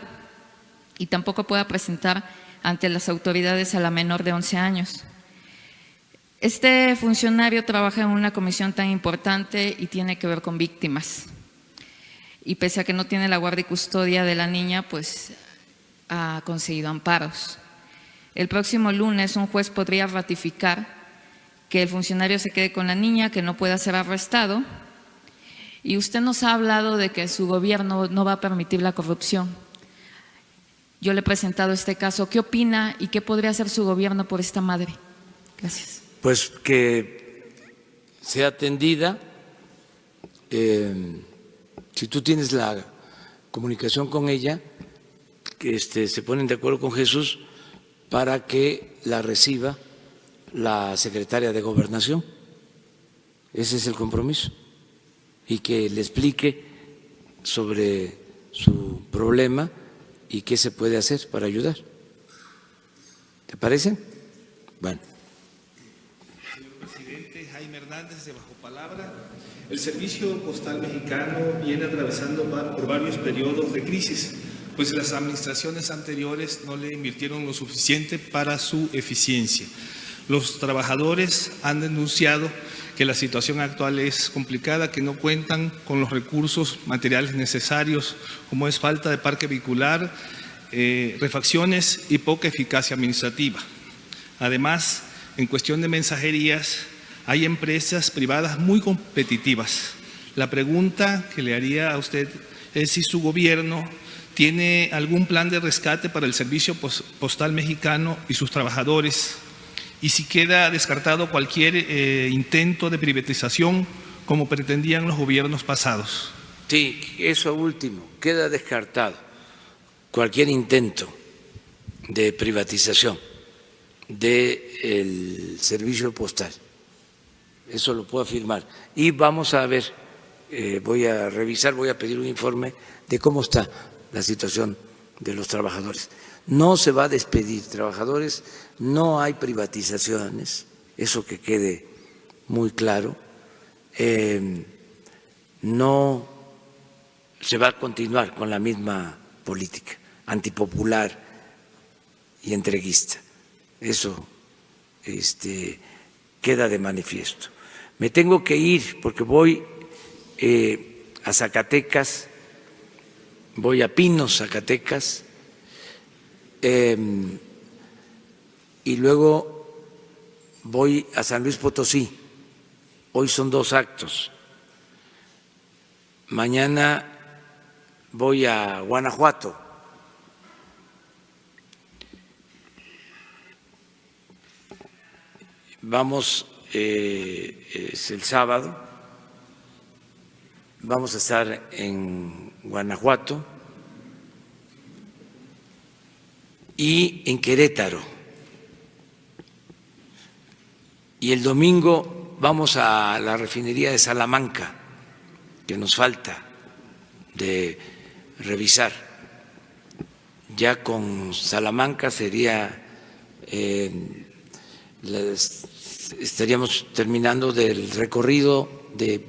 y tampoco pueda presentar ante las autoridades a la menor de 11 años. Este funcionario trabaja en una comisión tan importante y tiene que ver con víctimas. Y pese a que no tiene la guardia y custodia de la niña, pues ha conseguido amparos. El próximo lunes un juez podría ratificar que el funcionario se quede con la niña, que no pueda ser arrestado. Y usted nos ha hablado de que su gobierno no va a permitir la corrupción. Yo le he presentado este caso. ¿Qué opina y qué podría hacer su gobierno por esta madre? Gracias. Pues que sea atendida. Si tú tienes la comunicación con ella, que se ponen de acuerdo con Jesús para que la reciba la secretaria de Gobernación. Ese es el compromiso. Y que le explique sobre su problema y qué se puede hacer para ayudar. ¿Te parece? Bueno. Señor presidente, Jaime Hernández, de Bajo Palabra. El Servicio Postal Mexicano viene atravesando por varios periodos de crisis, pues las administraciones anteriores no le invirtieron lo suficiente para su eficiencia. Los trabajadores han denunciado que la situación actual es complicada, que no cuentan con los recursos materiales necesarios, como es falta de parque vehicular, refacciones y poca eficacia administrativa. Además, en cuestión de mensajerías, hay empresas privadas muy competitivas. La pregunta que le haría a usted es si su gobierno tiene algún plan de rescate para el Servicio Postal Mexicano y sus trabajadores, y si queda descartado cualquier intento de privatización como pretendían los gobiernos pasados. Sí, eso último, queda descartado cualquier intento de privatización del servicio postal. Eso lo puedo afirmar. Y vamos a ver, voy a revisar, voy a pedir un informe de cómo está la situación de los trabajadores. No se va a despedir trabajadores, no hay privatizaciones, eso que quede muy claro. No se va a continuar con la misma política antipopular y entreguista. Eso queda de manifiesto. Me tengo que ir porque voy a Zacatecas, voy a Pinos, Zacatecas, y luego voy a San Luis Potosí. Hoy son 2 actos. Mañana voy a Guanajuato. Vamos, es el sábado, vamos a estar en Guanajuato y en Querétaro. Y el domingo vamos a la refinería de Salamanca, que nos falta de revisar. Ya con Salamanca sería, estaríamos terminando del recorrido de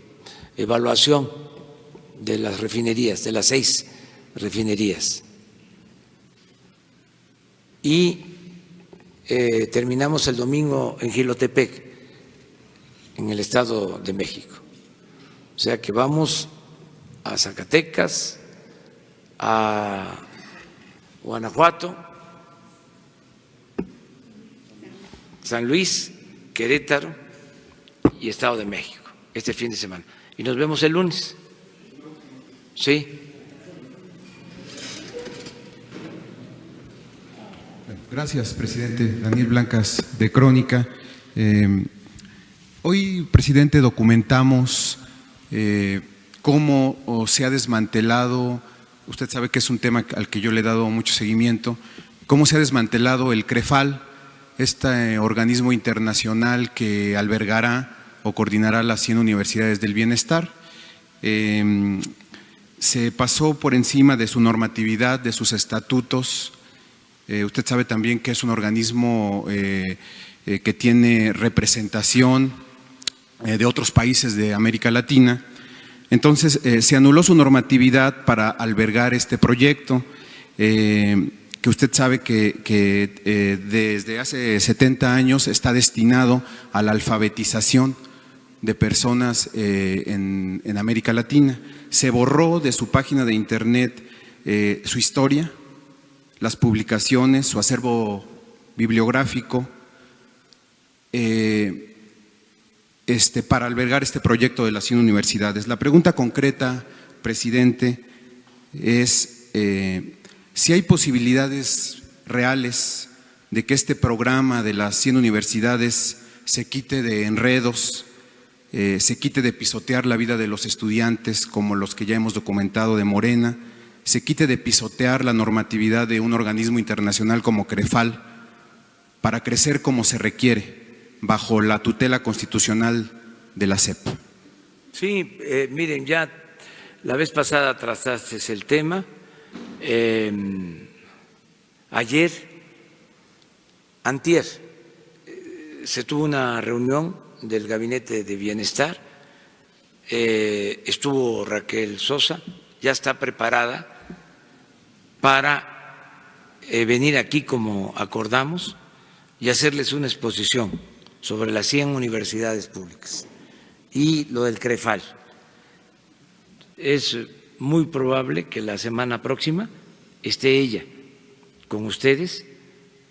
evaluación de las refinerías, de las 6 refinerías. Y terminamos el domingo en Jilotepec, en el Estado de México. O sea que vamos a Zacatecas, a Guanajuato, San Luis, Querétaro y Estado de México este fin de semana. Y nos vemos el lunes. Sí. Gracias, presidente. Daniel Blancas, de Crónica. Hoy, presidente, documentamos cómo se ha desmantelado, usted sabe que es un tema al que yo le he dado mucho seguimiento, cómo se ha desmantelado el CREFAL, este organismo internacional que albergará o coordinará las 100 universidades del bienestar. Se pasó por encima de su normatividad, de sus estatutos. Usted sabe también que es un organismo que tiene representación de otros países de América Latina. Entonces, se anuló su normatividad para albergar este proyecto, que usted sabe que desde hace 70 años está destinado a la alfabetización de personas en América Latina. Se borró de su página de internet su historia, las publicaciones, su acervo bibliográfico, para albergar este proyecto de las 100 universidades. La pregunta concreta, presidente, es Si hay posibilidades reales de que este programa de las 100 universidades se quite de enredos, se quite de pisotear la vida de los estudiantes como los que ya hemos documentado de Morena, se quite de pisotear la normatividad de un organismo internacional como CREFAL para crecer como se requiere bajo la tutela constitucional de la SEP. Sí, miren, ya la vez pasada trataste el tema. Antier, se tuvo una reunión del Gabinete de Bienestar, estuvo Raquel Sosa, ya está preparada para venir aquí como acordamos y hacerles una exposición sobre las 100 universidades públicas y lo del CREFAL. Es muy probable que la semana próxima esté ella con ustedes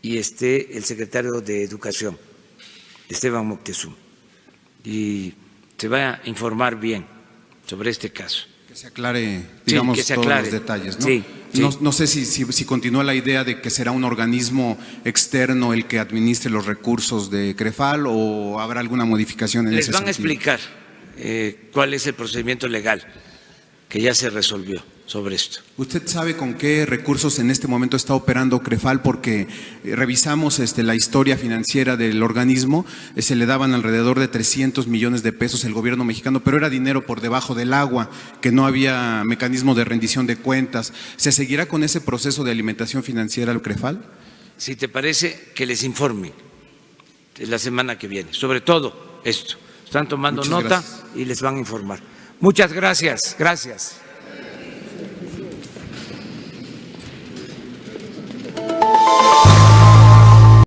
y esté el secretario de Educación, Esteban Moctezuma, y se va a informar bien sobre este caso. Que se aclare, digamos, sí, que se todos aclare. los detalles, ¿no? Sí, sí. No sé si continúa la idea de que será un organismo externo el que administre los recursos de CREFAL o habrá alguna modificación en ese sentido. Les van a explicar cuál es el procedimiento legal que ya se resolvió sobre esto. ¿Usted sabe con qué recursos en este momento está operando CREFAL? Porque revisamos la historia financiera del organismo, se le daban alrededor de 300 millones de pesos el gobierno mexicano, pero era dinero por debajo del agua, que no había mecanismo de rendición de cuentas. ¿Se seguirá con ese proceso de alimentación financiera al CREFAL? Si te parece, que les informe la semana que viene, sobre todo esto. Están tomando Muchas nota gracias. y les van a informar. Muchas gracias. Gracias.